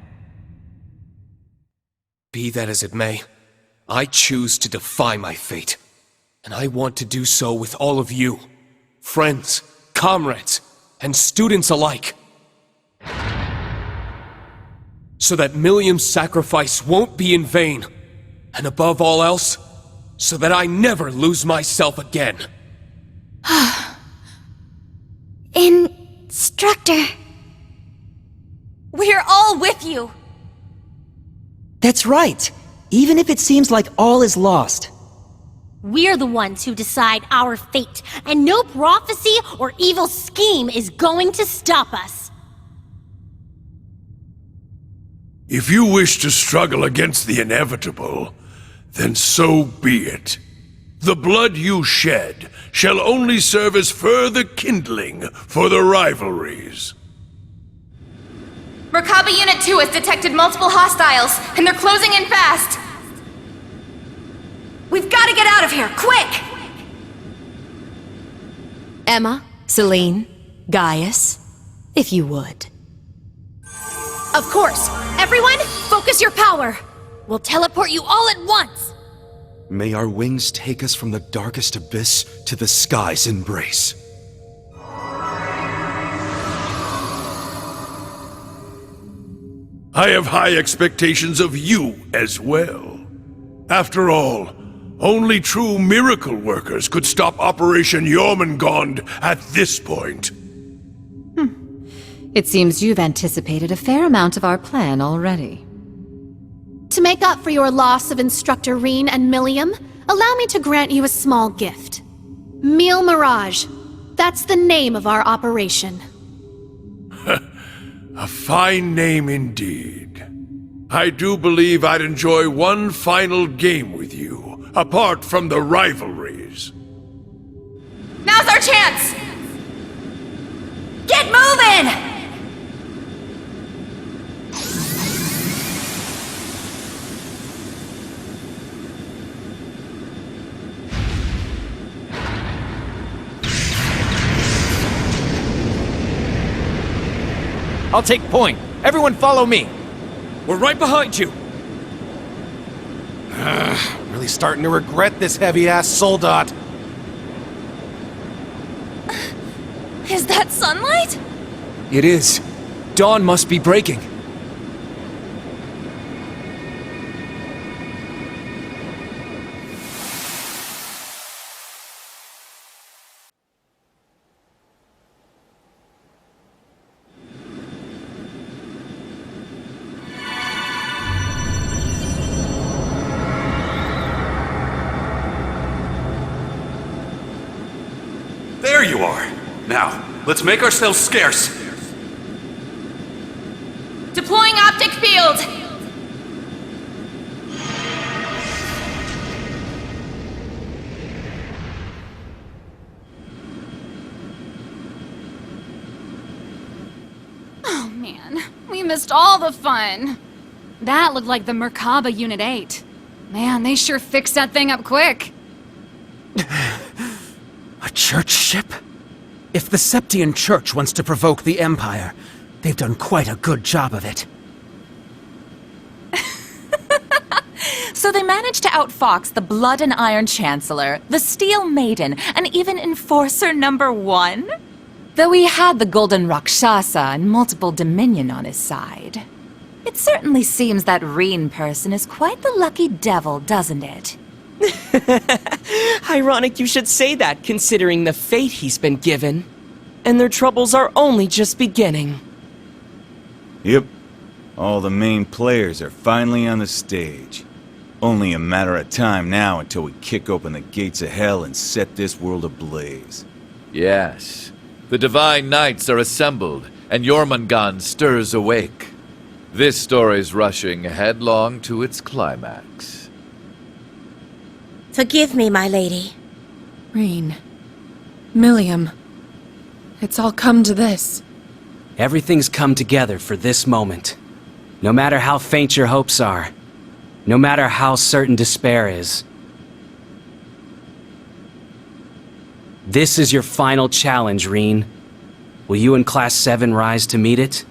Be that as it may, I choose to defy my fate. And I want to do so with all of you. Friends, comrades, and students alike. So that Millium's sacrifice won't be in vain. And above all else, so that I never lose myself again. Instructor. We're all with you! That's right. Even if it seems like all is lost. We're the ones who decide our fate, and no prophecy or evil scheme is going to stop us. If you wish to struggle against the inevitable, then so be it. The blood you shed shall only serve as further kindling for the rivalries. Merkaba Unit 2 has detected multiple hostiles, and they're closing in fast! We've got to get out of here, quick! Emma, Celine, Gaius, if you would. Of course. Everyone, focus your power. We'll teleport you all at once. May our wings take us from the darkest abyss to the sky's embrace. I have high expectations of you as well. After all, only true miracle workers could stop Operation Jormungand at this point. It seems you've anticipated a fair amount of our plan already. To make up for your loss of Instructor Reen and Milliam, allow me to grant you a small gift. Meal Mirage. That's the name of our operation. A fine name indeed. I do believe I'd enjoy one final game with you, apart from the rivalries. Now's our chance! Get moving! I'll take point. Everyone follow me. We're right behind you. Really starting to regret this heavy-ass soldat. Is that sunlight? It is. Dawn must be breaking. There you are! Now, let's make ourselves scarce. Deploying optic field! Oh man, we missed all the fun. That looked like the Merkaba Unit 8. Man, they sure fixed that thing up quick. A church ship? If the Septian Church wants to provoke the Empire, they've done quite a good job of it. So they managed to outfox the Blood and Iron Chancellor, the Steel Maiden, and even Enforcer number 1? Though he had the Golden Rakshasa and multiple Dominion on his side. It certainly seems that Reen person is quite the lucky devil, doesn't it? Ironic you should say that, considering the fate he's been given. And their troubles are only just beginning. Yep. All the main players are finally on the stage. Only a matter of time now until we kick open the gates of hell and set this world ablaze. Yes. The Divine Knights are assembled, and Jormungand stirs awake. This story's rushing headlong to its climax. Forgive me, my lady. Reen. Milliam. It's all come to this. Everything's come together for this moment. No matter how faint your hopes are, no matter how certain despair is. This is your final challenge, Reen. Will you and Class 7 rise to meet it?